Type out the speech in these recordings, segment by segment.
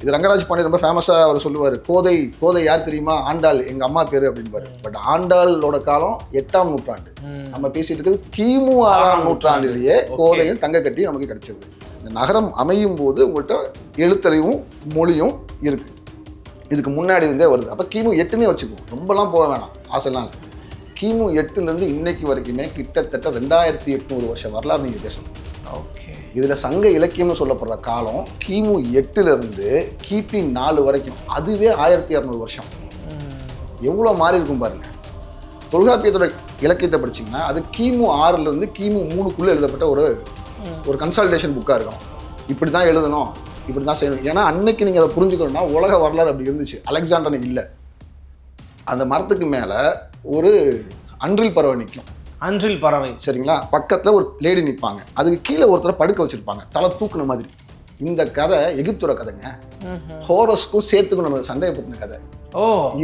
இது ரங்கராஜ் பாண்டியன் ரொம்ப ஃபேமஸாக அவர் சொல்லுவார், கோதை யார் தெரியுமா, ஆண்டாள் எங்கள் அம்மா பேர் அப்படின்பாரு. பட் ஆண்டாளோட காலம் 8ஆம் நூற்றாண்டு. நம்ம பேசிட்டு இருக்கிறது கிமு 6ஆம் நூற்றாண்டிலேயே கோதையும் தங்க கட்டி நமக்கு கிடைச்சிருக்கு. இந்த நகரம் அமையும் போது உங்கள்கிட்ட எழுத்தறிவும் மொழியும் இருக்கு. இதுக்கு முன்னாடி இருந்தே வருது. அப்போ கிமு 8னே வச்சுக்குவோம், ரொம்பலாம் போக வேணாம், ஆசைலாம் இல்லை. கிமு 8லேருந்து இன்னைக்கு வரைக்குமே கிட்டத்தட்ட 2800 வருஷம் வரலாறு நீங்கள் பேசணும். ஓகே. இதில் சங்க இலக்கியம்னு சொல்லப்படுற காலம் கிமு 8லேருந்து கிபி 4 வரைக்கும், அதுவே 1200 வருஷம். எவ்வளோ மாறி இருக்கும் பாருங்க. தொல்காப்பியத்தோட இலக்கியத்தை படிச்சிங்கன்னா அது கிமு 6லேருந்து கிமு 3க்குள்ளே எழுதப்பட்ட ஒரு கன்சல்டேஷன் புக்காக இருக்கும். இப்படி தான் எழுதணும், இப்படி தான் செய்யணும். ஏன்னா அன்னைக்கு நீங்கள் அதை புரிஞ்சுக்கணும்னா உலக வரலாறு அப்படி இருந்துச்சு. அலெக்சாண்டர் இல்லை. அந்த மரத்துக்கு மேலே ஒரு அன்றில் பறவை நிற்கும். அன்றில் பறவை, சரிங்களா? பக்கத்தில் ஒரு லேடி நிற்பாங்க, அதுக்கு கீழே ஒருத்தரை படுக்க வச்சிருப்பாங்க, தலை தூக்குன மாதிரி. இந்த கதை எகிப்தோட கதைங்க. ஹோரஸ்க்கும் சேர்த்துக்கும் நம்ம சண்டையை பற்றின கதை.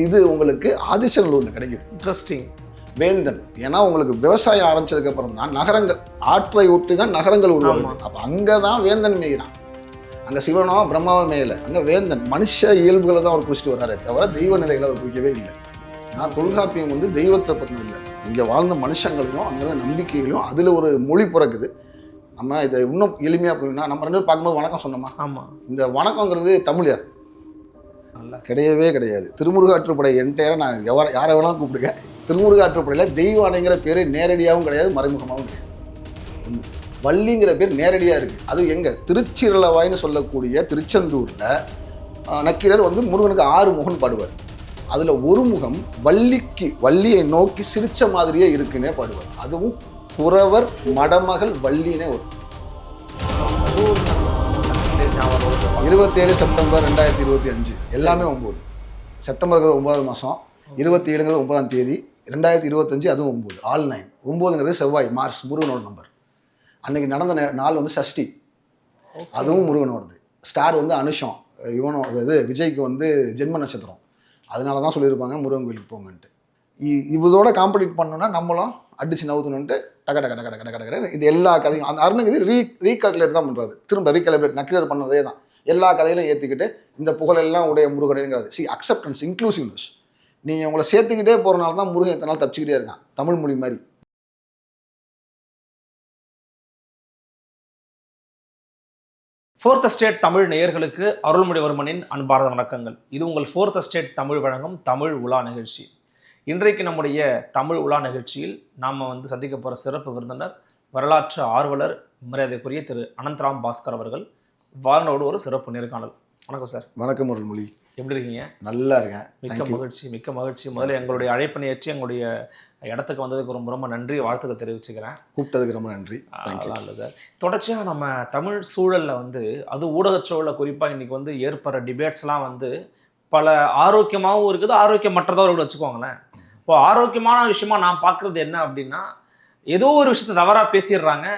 இது உங்களுக்கு ஆதிச்சநல்லூர்ல கிடைக்குது. இன்ட்ரெஸ்டிங். வேந்தன், ஏன்னா உங்களுக்கு விவசாயம் ஆரம்பிச்சதுக்கு அப்புறம் தான் நகரங்கள், ஆற்றை ஒட்டி தான் நகரங்கள் உருவாகுது. அப்போ அங்கே தான் வேந்தன் மேய்கிறான். அங்கே சிவனோ பிரம்மாவை மேயலை, அங்கே வேந்தன் மனுஷ இயல்புகளை தான் அவர் குறிச்சிட்டு வர்றாரே தவிர தெய்வ நிலைகளை அவர் குறிக்கவே இல்லை. நான் தொல்காப்பியம் தெய்வத்தை பற்றினது இல்லை, இங்கே வாழ்ந்த மனுஷங்களையும் அங்கே நம்பிக்கைகளையும் அதில் ஒரு மொழி பிறக்குது. நம்ம இதை இன்னும் எளிமையாக அப்படின்னா நம்ம 2 பேரும் பார்க்கும்போது வணக்கம் சொன்னோமா? ஆமாம். இந்த வணக்கங்கிறது தமிழா? கிடையவே கிடையாது. திருமுருகாற்றுப்படை என்டையராக நான் யாரை வேணாலும் கூப்பிடுங்க. திருமுருகாற்றுப்படையில் தெய்வ அணைங்கிற பேர் நேரடியாகவும் கிடையாது, மறைமுகமாகவும் கிடையாது. வள்ளிங்கிற பேர் நேரடியாக இருக்குது. அது எங்கே? திருச்சிரளவாய்னு சொல்லக்கூடிய திருச்செந்தூரில் நக்கீரர் முருகனுக்கு 6 முகம் பாடுவார். அதில் ஒரு முகம் வள்ளியை நோக்கி சிரிச்ச மாதிரியே இருக்குன்னே பாடுவார். அதுவும் புறவர் மடமகள் வள்ளினே வரும். 27 செப்டம்பர் 2025 எல்லாமே 9. செப்டம்பருங்கிறது 9வது மாதம், 27ங்கிறது 9ஆம் தேதி, 2025 அதுவும் 9, ஆல் 9. 9ங்கிறது செவ்வாய், மார்ச், முருகனோட நம்பர். அன்னைக்கு நடந்த நாள் சஷ்டி, அதுவும் முருகனோடது. ஸ்டார் அனுஷம், இவனோட விஜய்க்கு ஜென்ம நட்சத்திரம். அதனால தான் சொல்லியிருப்பாங்க முருகன் கோயிலுக்கு போங்கன்ட்டு. இதோட காம்படிட் பண்ணோன்னா நம்மளும் அடிச்சு நவுத்தணுன்ட்டு டக இது எல்லா கதையும் அந்த அருணகிரி ரீகால்குலேட் தான் பண்ணுறாரு. திரும்ப ரீகால்குலேட் நக்கீரர் பண்ணதே தான். எல்லா கதையிலும் ஏற்றிக்கிட்டு இந்த புகழெல்லாம் உடைய முருகனுங்கிறது அக்செப்டன்ஸ், இன்க்ளூசிவ்னஸ். நீங்கள் உங்களை சேர்த்துக்கிட்டே போகிறனால தான் முருகன் எத்தனை நாள் தப்பிச்சுக்கிட்டே இருக்கான், தமிழ் மொழி மாதிரி. ஃபோர்த் எஸ்டேட் தமிழ் நேயர்களுக்கு அருள்மொழிவர்மனின் அன்பார்ந்த வணக்கங்கள். இது உங்கள் ஃபோர்த் எஸ்டேட் தமிழ் வழங்கும் தமிழ் உலா நிகழ்ச்சி. இன்றைக்கு நம்முடைய தமிழ் உலா நிகழ்ச்சியில் நாம் சந்திக்க போகிற சிறப்பு விருந்தினர் வரலாற்று ஆர்வலர் மரியாதைக்குரிய திரு அனந்தராம் பாஸ்கர் அவர்கள். வாழ்நோடு ஒரு சிறப்பு நேர்காணல். வணக்கம் சார். வணக்கம் அருள்மொழி, எப்படி இருக்கீங்க? நல்லா இருக்கேன். மிக்க மகிழ்ச்சி. முதல்ல எங்களுடைய அழைப்பினை ஏற்றி எங்களுடைய இடத்துக்கு வந்ததுக்கு ரொம்ப ரொம்ப நன்றி, வாழ்த்துக்கள் தெரிவிச்சுக்கிறேன். கூப்பிட்டதுக்கு ரொம்ப நன்றி. இல்லை சார், தொடர்ச்சியாக நம்ம தமிழ் சூழலில் அது ஊடக சூழலில் குறிப்பாக இன்றைக்கி ஏற்படுற டிபேட்ஸ்லாம் பல ஆரோக்கியமாகவும் இருக்குது, ஆரோக்கியமற்றதாக வச்சுக்கோங்களேன். இப்போ ஆரோக்கியமான விஷயமா நான் பார்க்குறது என்ன அப்படின்னா, ஏதோ ஒரு விஷயத்தை தவறாக பேசிடுறாங்க.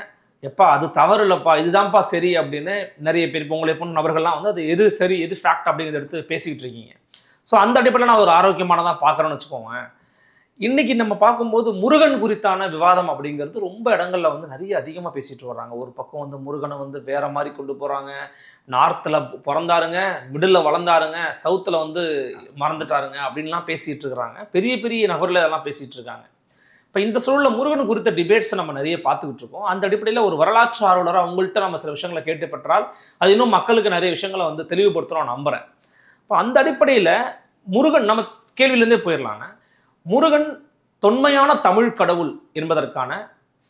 எப்பா அது தவறு இல்லைப்பா, இதுதான்ப்பா சரி அப்படின்னு நிறைய பேர் இப்போ உங்களை போன நபர்கள்லாம் அது எது சரி எது ஃபேக்ட் அப்படிங்கிறத எடுத்து பேசிக்கிட்டு இருக்கீங்க. ஸோ அந்த அடிப்படையில் நான் ஒரு ஆரோக்கியமானதாக பார்க்குறேன்னு வச்சுக்கோங்க. இன்றைக்கி நம்ம பார்க்கும்போது முருகன் குறித்தான விவாதம் அப்படிங்கிறது ரொம்ப இடங்களில் நிறைய அதிகமாக பேசிட்டு வர்றாங்க. ஒரு பக்கம் முருகனை வேற மாதிரி கொண்டு போகிறாங்க. நார்த்தில் பிறந்தாருங்க, மிடில் வளர்ந்தாருங்க, சவுத்தில் மறந்துட்டாருங்க அப்படின்லாம் பேசிகிட்டு இருக்கிறாங்க. பெரிய பெரிய நபரில் இதெல்லாம் பேசிகிட்டு இருக்காங்க. இப்போ இந்த சூழலில் முருகன் குறித்த டிபேட்ஸை நம்ம நிறைய பார்த்துக்கிட்டு இருக்கோம். அந்த அடிப்படையில் ஒரு வரலாற்று ஆர்வலராக உங்கள்கிட்ட நம்ம சில விஷயங்களை கேட்டுப்பட்டால் அது இன்னும் மக்களுக்கு நிறைய விஷயங்களை தெளிவுபடுத்தணும் நம்புகிறேன். இப்போ அந்த அடிப்படையில் முருகன் நம்ம கேள்வியிலேருந்தே போயிடலாங்க. முருகன் தொன்மையான தமிழ் கடவுள் என்பதற்கான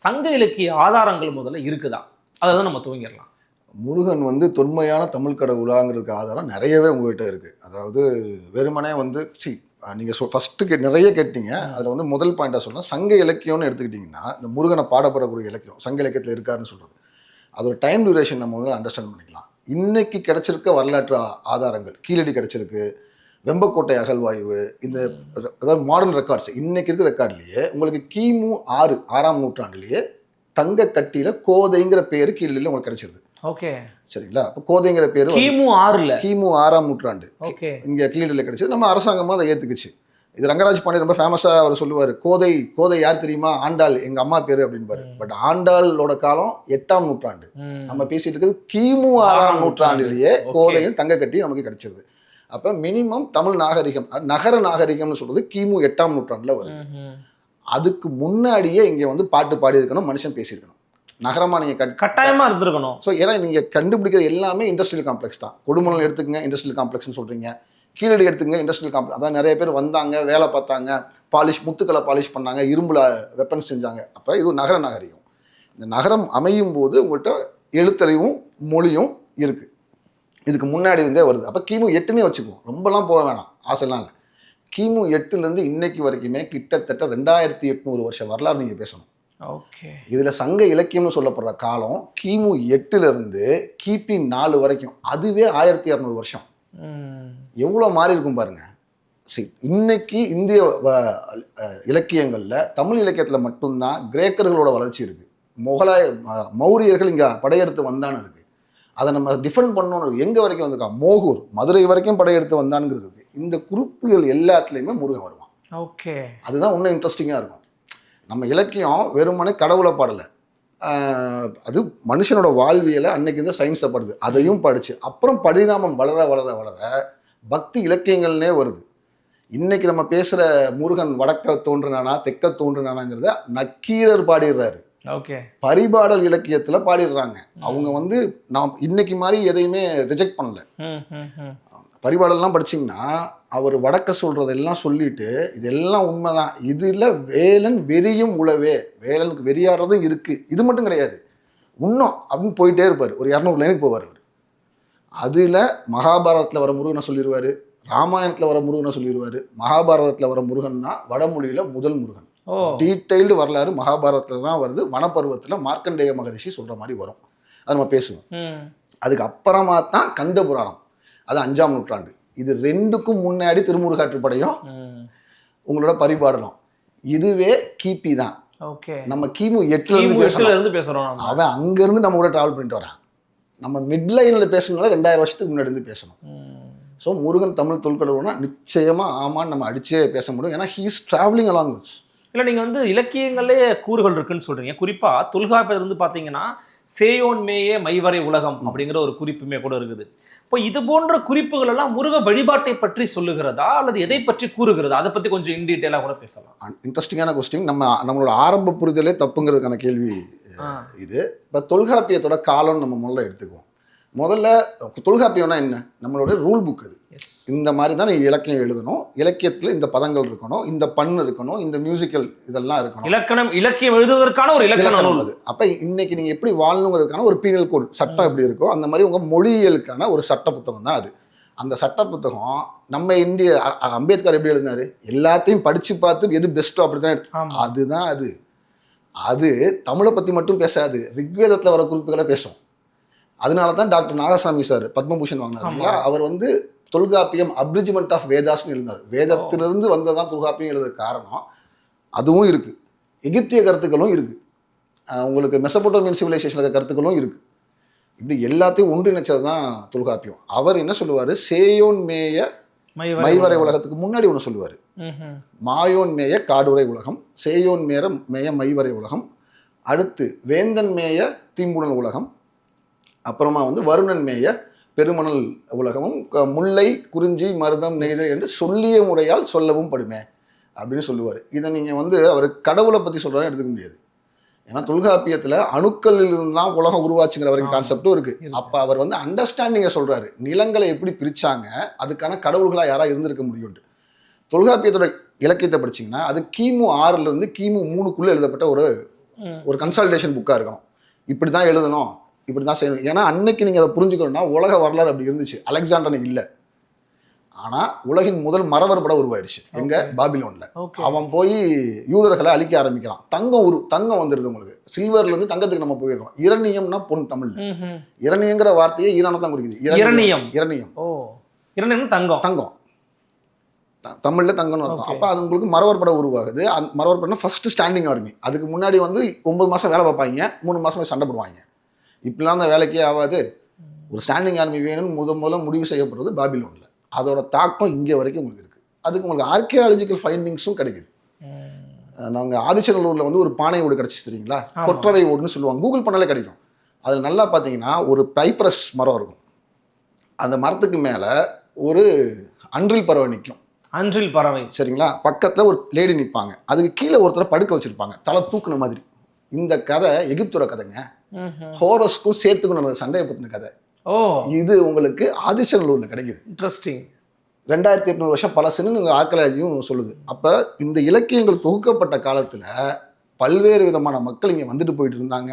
சங்க இலக்கிய ஆதாரங்கள் முதல்ல இருக்குதா? அதை தான் நம்ம துவங்கிடலாம். முருகன் தொன்மையான தமிழ் கடவுளாங்கிறதுக்கு ஆதாரம் நிறையவே உங்ககிட்ட இருக்குது. அதாவது வெறுமனே நீங்கள் ஃபஸ்ட்டு நிறைய கேட்டீங்க. அதில் முதல் பாயிண்டாக சொல்லலாம், சங்க இலக்கியம்னு எடுத்துக்கிட்டிங்கன்னா இந்த முருகனை பாடப்படக்கூடிய இலக்கியம் சங்க இலக்கியத்தில் இருக்காருன்னு சொல்கிறது. அதோட டைம் டியூரேஷன் நம்ம அண்டர்ஸ்டாண்ட் பண்ணிக்கலாம். இன்னைக்கு கிடைச்சிருக்க வரலாற்று ஆதாரங்கள், கீழடி கிடைச்சிருக்கு, வெம்பக்கோட்டை அகழ்வாய்வு, இந்த அதாவது மாடர்ன் ரெக்கார்ட்ஸ், இன்னைக்கு இருக்கிற ரெக்கார்ட்லேயே உங்களுக்கு கிமு 6ஆம் நூற்றாண்டுலேயே தங்க கட்டியில் கோதைங்கிற பேர் கீழடியில் உங்களுக்கு கிடைச்சிருது. ஓகே, சரிங்களா? அப்போ கோதைங்கிற பேர் கிமு 6ஆம் நூற்றாண்டு இங்கே கீழடியில் கிடைச்சது. நம்ம அரசாங்கமாக அதை ஏற்றுக்குச்சு. இது ரங்கராஜ் பாண்டி ரொம்ப ஃபேமஸாக அவர் சொல்லுவார், கோதை கோதை யார் தெரியுமா, ஆண்டாள் எங்கள் அம்மா பேர் அப்படின்பாரு. பட் ஆண்டாளோட காலம் 8ஆம் நூற்றாண்டு. நம்ம பேசிட்டு இருக்கிறது கிமு 6ஆம் நூற்றாண்டிலேயே கோதையும் தங்க கட்டி நமக்கு கிடைச்சிருது. அப்போ மினிமம் தமிழ் நாகரிகம், நகர நாகரிகம்னு சொல்றது கிமு 8ஆம் நூற்றாண்டில் வருது. அதுக்கு முன்னாடியே இங்கே வந்து பாட்டு பாடி இருக்கணும், மனுஷன் பேசியிருக்கணும். நகரமாக நீங்கள் கட்டாயமாக இருந்திருக்கணும். ஸோ ஏன்னா நீங்கள் கண்டுபிடிக்கிறது எல்லாமே இண்டஸ்ட்ரியல் காம்ப்ளெக்ஸ் தான். கொடுமணல் எடுத்துக்கங்க, இண்டஸ்ட்ரியல் காம்ப்ளெக்ஸ்னு சொல்கிறீங்க. கீழடி எடுத்துங்க, இண்டஸ்ட்ரியல் காம்ப்ளெக்ஸ். அதான் நிறைய பேர் வந்தாங்க, வேலை பார்த்தாங்க, முத்துக்களை பாலிஷ் பண்ணாங்க, இரும்புல வெப்பன்ஸ் செஞ்சாங்க. அப்போ இது நகர நாகரிகம். இந்த நகரம் அமையும் போது உங்கள்கிட்ட எழுத்தறிவும் மொழியும் இருக்குது. இதுக்கு முன்னாடி இருந்தே வருது. அப்போ கிமு 8னே வச்சுக்குவோம், ரொம்பலாம் போக வேணாம், ஆசைலாம் இல்லை. கிமு 8லேருந்து இன்னைக்கு வரைக்குமே கிட்டத்தட்ட 2800 வருஷம் வரலாறு நீங்கள் பேசணும். ஓகே. இதில் சங்க இலக்கியம்னு சொல்லப்படுற காலம் கிமு 8லேருந்து கிபி 4 வரைக்கும், அதுவே 1200 வருஷம். எவ்வளோ மாறி இருக்கும் பாருங்க. இன்னைக்கு இந்திய இலக்கியங்களில் தமிழ் இலக்கியத்தில் மட்டும்தான் கிரேக்கர்களோட வளர்ச்சி இருக்குது. மௌரியர்கள் இங்கே படையெடுத்து வந்தான்னு இருக்குது. அதை நம்ம டிஃபெண்ட் பண்ணணும். எங்கே வரைக்கும் வந்திருக்கான், மோகூர் மதுரை வரைக்கும் படையெடுத்து வந்தான்ங்கிறது. இந்த குறிப்புகள் எல்லாத்துலேயுமே முருகன் வருவான். ஓகே. அதுதான் இன்னும் இன்ட்ரெஸ்டிங்காக இருக்கும். நம்ம இலக்கியம் வெறுமனே கடவுளை பாடலை, அது மனுஷனோட வாழ்வியலை அன்னைக்கு இந்த சயின்ஸை படுது, அதையும் படித்து அப்புறம் பரிணாமம் வளர வளர வளர பக்தி இலக்கியங்கள்னே வருது. இன்னைக்கு நம்ம பேசுகிற முருகன் வடக்க தோன்றுனானா தெற்க தோன்றுனானாங்கிறத நக்கீரர் பாடிடுறாரு. ஓகே. பரிபாடல் இலக்கியத்துல பாடிடுறாங்க. அவங்க வந்து நாம் இன்னைக்கு மாதிரி எதையுமே ரிஜெக்ட் பண்ணல. பரிபாடல்லாம் படிச்சிங்கன்னா அவர் வடக்க சொல்றதெல்லாம் சொல்லிட்டு இதெல்லாம் உண்மைதான், இதுல வேலன் வெறியும் உளவே, வேலனுக்கு வெறியாடுறதும் இருக்கு, இது மட்டும் கிடையாது இன்னும் அப்படின்னு போயிட்டே இருப்பார். ஒரு 200 லைனுக்கு போவார் அவர். அதுல மகாபாரதத்தில் வர முருகனை சொல்லிடுவாரு, ராமாயணத்தில் வர முருகனை சொல்லிடுவாரு. மகாபாரதத்தில் வர முருகன்னா வடமொழியில முதல் முருகன். டீட்டெயில்டு வரலாறு மகாபாரதத்தில் தான் வருது. வனப்பருவத்தில் மார்க்கண்டேய மகரிஷி சொல்ற மாதிரி வரும். அது நம்ம பேசுவோம். அதுக்கு அப்புறமா தான் கந்த புராணம், அது 5ஆம் நூற்றாண்டு. இது ரெண்டுக்கும் முன்னாடி திருமுருகாற்றுப்படையும் உங்களோட பரிபாடலும். இதுவே கிபி தான். நம்ம கிமு 8ல பேசுறோம். அவன் அங்கிருந்து நம்ம கூட டிராவல் பண்ணிட்டு வரான். நம்ம மிட்லைனில் பேசணும்னால 2000 வருஷத்துக்கு முன்னாடி இருந்து பேசணும். ஸோ முருகன் தமிழ் தொல்கடவுள்னா நிச்சயமா ஆமான்னு நம்ம அடிச்சே பேச முடியும். ஏன்னா he is travelling along with. இல்லை, நீங்கள் வந்து இலக்கியங்களே கூறுகள் இருக்குன்னு சொல்கிறீங்க. குறிப்பாக தொல்காப்பியர் வந்து பார்த்தீங்கன்னா சேயோன் மேயே மைவரை உலகம் அப்படிங்கிற ஒரு குறிப்புமே கூட இருக்குது. இப்போ இது போன்ற குறிப்புகள் எல்லாம் முருக வழிபாட்டை பற்றி சொல்லுகிறதா அல்லது எதை பற்றி கூறுகிறதா? அதை பற்றி கொஞ்சம் இன் டீட்டெயிலாக கூட பேசலாம். இன்ட்ரெஸ்டிங்கான கொஸ்டின். நம்மளோட ஆரம்ப புரிதலே தப்புங்கிறதுக்கான கேள்வி இது. இப்போ தொல்காப்பியத்தோட காலம் நம்ம முதல்ல எடுத்துக்குவோம். முதல்ல தொல்காப்பியம்னா என்ன, நம்மளோட ரூல் புக். அது இந்த மாதிரி தான் நீங்கள் இலக்கியம் எழுதணும், இலக்கியத்தில் இந்த பதங்கள் இருக்கணும், இந்த பண்ணு இருக்கணும், இந்த மியூசிக்கல் இதெல்லாம் இருக்கணும். இலக்கியம் எழுதுவதற்கான ஒரு இலக்கணம் அது. அப்போ இன்னைக்கு நீங்கள் எப்படி வாழணுங்கிறதுக்கான ஒரு பீனல் கோட் சட்டம் எப்படி இருக்கோ அந்த மாதிரி உங்கள் மொழியியலுக்கான ஒரு சட்ட புத்தகம் தான் அது. அந்த சட்ட புத்தகம் நம்ம இந்திய அம்பேத்கர் எப்படி எழுதினாரு, எல்லாத்தையும் படித்து பார்த்து எது பெஸ்ட்டோ அப்படி தான் அதுதான் அது. அது தமிழை பற்றி மட்டும் பேசாது, ரிக்வேதத்தில் வர குறிப்புகளை பேசும். அதனால தான் டாக்டர் நாகசாமி சார் பத்மபூஷன் வாங்கினாருங்களா. அவர் வந்து தொல்காப்பியம் அப்ரிஜ்மெண்ட் ஆஃப் வேதாஸ்ன்னு எழுதினார். வேதத்திலிருந்து வந்ததான் தொல்காப்பியம் எழுத காரணம். அதுவும் இருக்குது. எகிப்திய கருத்துக்களும் இருக்குது, உங்களுக்கு மெசபோட்டோமியன் சிவிலைசேஷன் இருக்க கருத்துக்களும் இருக்குது. இப்படி எல்லாத்தையும் ஒன்றிணைச்சது தான் தொல்காப்பியம். அவர் என்ன சொல்லுவார், சேயோன் மேய மைவரை உலகத்துக்கு முன்னாடி ஒன்று சொல்லுவார். மாயோன் மேய காடுரை உலகம், சேயோன் மேய மைவரை உலகம், அடுத்து வேந்தன் மேய தீம்புணல் உலகம், அப்புறமா வந்து வருணன் மேய பெருமணல் உலகமும், முல்லை குறிஞ்சி மருதம் நெய்தல் என்று சொல்லிய முறையால் சொல்லவும் படுமே அப்படின்னு சொல்லுவார். இதை நீங்கள் வந்து அவர் கடவுளை பற்றி சொல்கிறான்னு எடுத்துக்க முடியாது. ஏன்னா தொல்காப்பியத்தில் அணுக்களில் இருந்து தான் உலகம் உருவாச்சுங்கிற வரைக்கும் கான்செப்டும் இருக்குது. அப்போ அவர் வந்து அண்டர்ஸ்டாண்டிங்கை சொல்கிறாரு, நிலங்களை எப்படி பிரித்தாங்க, அதுக்கான கடவுள்களாக யாராக இருந்திருக்க முடியும்ட்டு. தொல்காப்பியத்தோட இலக்கியத்தை படிச்சிங்கன்னா அது கிமு 6லேருந்து கிமு 3க்குள்ளே எழுதப்பட்ட ஒரு கன்சல்டேஷன் புக்காக இருக்கணும். இப்படி தான் எழுதணும், இப்படி தான் செய்யணும். ஏன்னா அன்னைக்கு நீங்கள் அதை புரிஞ்சுக்கணும்னா உலக வரலாறு அப்படி இருந்துச்சு. அலெக்சாண்டர் இல்லை, ஆனால் உலகின் முதல் மறவர் படம் உருவாயிருச்சு எங்க பாபிலோனில். அவன் போய் யூதர்களை அழிக்க ஆரம்பிக்கிறான். தங்கம் வந்துடுது உங்களுக்கு, சில்வர்லேருந்து தங்கத்துக்கு நம்ம போயிடுறோம். இரணியம்னா பொன் தமிழ். இரணியங்கிற வார்த்தையே ஈரானை தான் குறிக்குது. இரணியம் தங்கம் தமிழில் தங்கம்னு அர்த்தம். அப்போ அது உங்களுக்கு மறவர் படம் உருவாகுது. அந்த மறவர் படம் ஃபர்ஸ்ட் ஸ்டாண்டிங் ஆர்மி. அதுக்கு முன்னாடி வந்து 9 மாதம் வேலை பார்ப்பாங்க, 3 மாதம் சண்டை போடுவாங்க. இப்படிலாம் அந்த வேலைக்கே ஆகாது. ஒரு ஸ்டாண்டிங் ஆர்மி வேணும்னு முதல்ல முடிவு செய்யப்படுறது பாபிலோனில். அதோட தாக்கம் இங்கே வரைக்கும் உங்களுக்கு இருக்குது. அதுக்கு உங்களுக்கு ஆர்கியாலஜிக்கல் ஃபைண்டிங்ஸும் கிடைக்குது. நாங்கள் ஆதிச்சநல்லூரில் வந்து ஒரு பானை ஓடு கிடச்சிச்சு தெரியுங்களா, கொற்றவை ஓடுன்னு சொல்லுவாங்க, கூகுள் பண்ணாலே கிடைக்கும். அதில் நல்லா பார்த்தீங்கன்னா ஒரு பைப்ரஸ் மரம் இருக்கும், அந்த மரத்துக்கு மேலே ஒரு அன்றில் பறவை நிற்கும். அன்றில் பறவை, சரிங்களா? பக்கத்தில் ஒரு லேடி நிற்பாங்க, அதுக்கு கீழே ஒருத்தரை படுக்க வச்சுருப்பாங்க தலை தூக்குன மாதிரி. இந்த கதை எகிப்தோட கதைங்க, ஹோரஸ்க்கும் சேர்த்துக்கும் நடந்த சண்டையை பற்றின கதை. இது உங்களுக்கு ஆதிச்சநல்லூரில் கிடைக்குது. இன்ட்ரெஸ்டிங். 2800 வருஷம் பழசுன்னு ஆர்கியாலஜியும் சொல்லுது. அப்போ இந்த இலக்கியங்கள் தொகுக்கப்பட்ட காலத்தில் பல்வேறு விதமான மக்கள் இங்கே வந்துட்டு போயிட்டு இருந்தாங்க.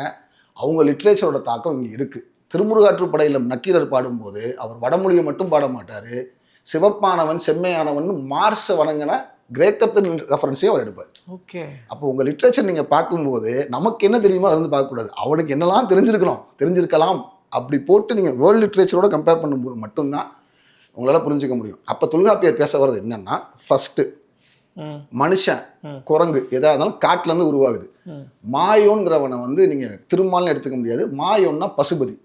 அவங்க லிட்ரேச்சரோட தாக்கம் இங்கே இருக்குது. திருமுருகாற்றுப்படையில் நக்கீரர் பாடும்போது அவர் வடமொழியை மட்டும் பாட மாட்டார், சிவப்பானவன் செம்மையானவன் மார்ஸை வணங்கின கிரேக்கத்தின் ரெஃபரன்ஸையும் அவர் எடுப்பார். ஓகே. அப்போ உங்கள் லிட்ரேச்சர் நீங்கள் பார்க்கும்போது நமக்கு என்ன தெரியுமோ அதை வந்து பார்க்கக்கூடாது, அவனுக்கு என்னெல்லாம் தெரிஞ்சிருக்கலாம் அப்படி போட்டு நீங்கள் வேர்ல்டு லிட்ரேச்சரோட கம்பேர் பண்ணும்போது மட்டும்தான் உங்களால் புரிஞ்சுக்க முடியும். அப்போ தொல்காப்பியர் பேச வர்றது என்னன்னா, ஃபர்ஸ்ட் மனுஷன் குரங்கு எதாக இருந்தாலும் காட்டிலேருந்து உருவாகுது. மாயோன்கிறவனை வந்து நீங்கள் திருமால்னு எடுத்துக்க முடியாது. மாயோன்னா பசுபதி,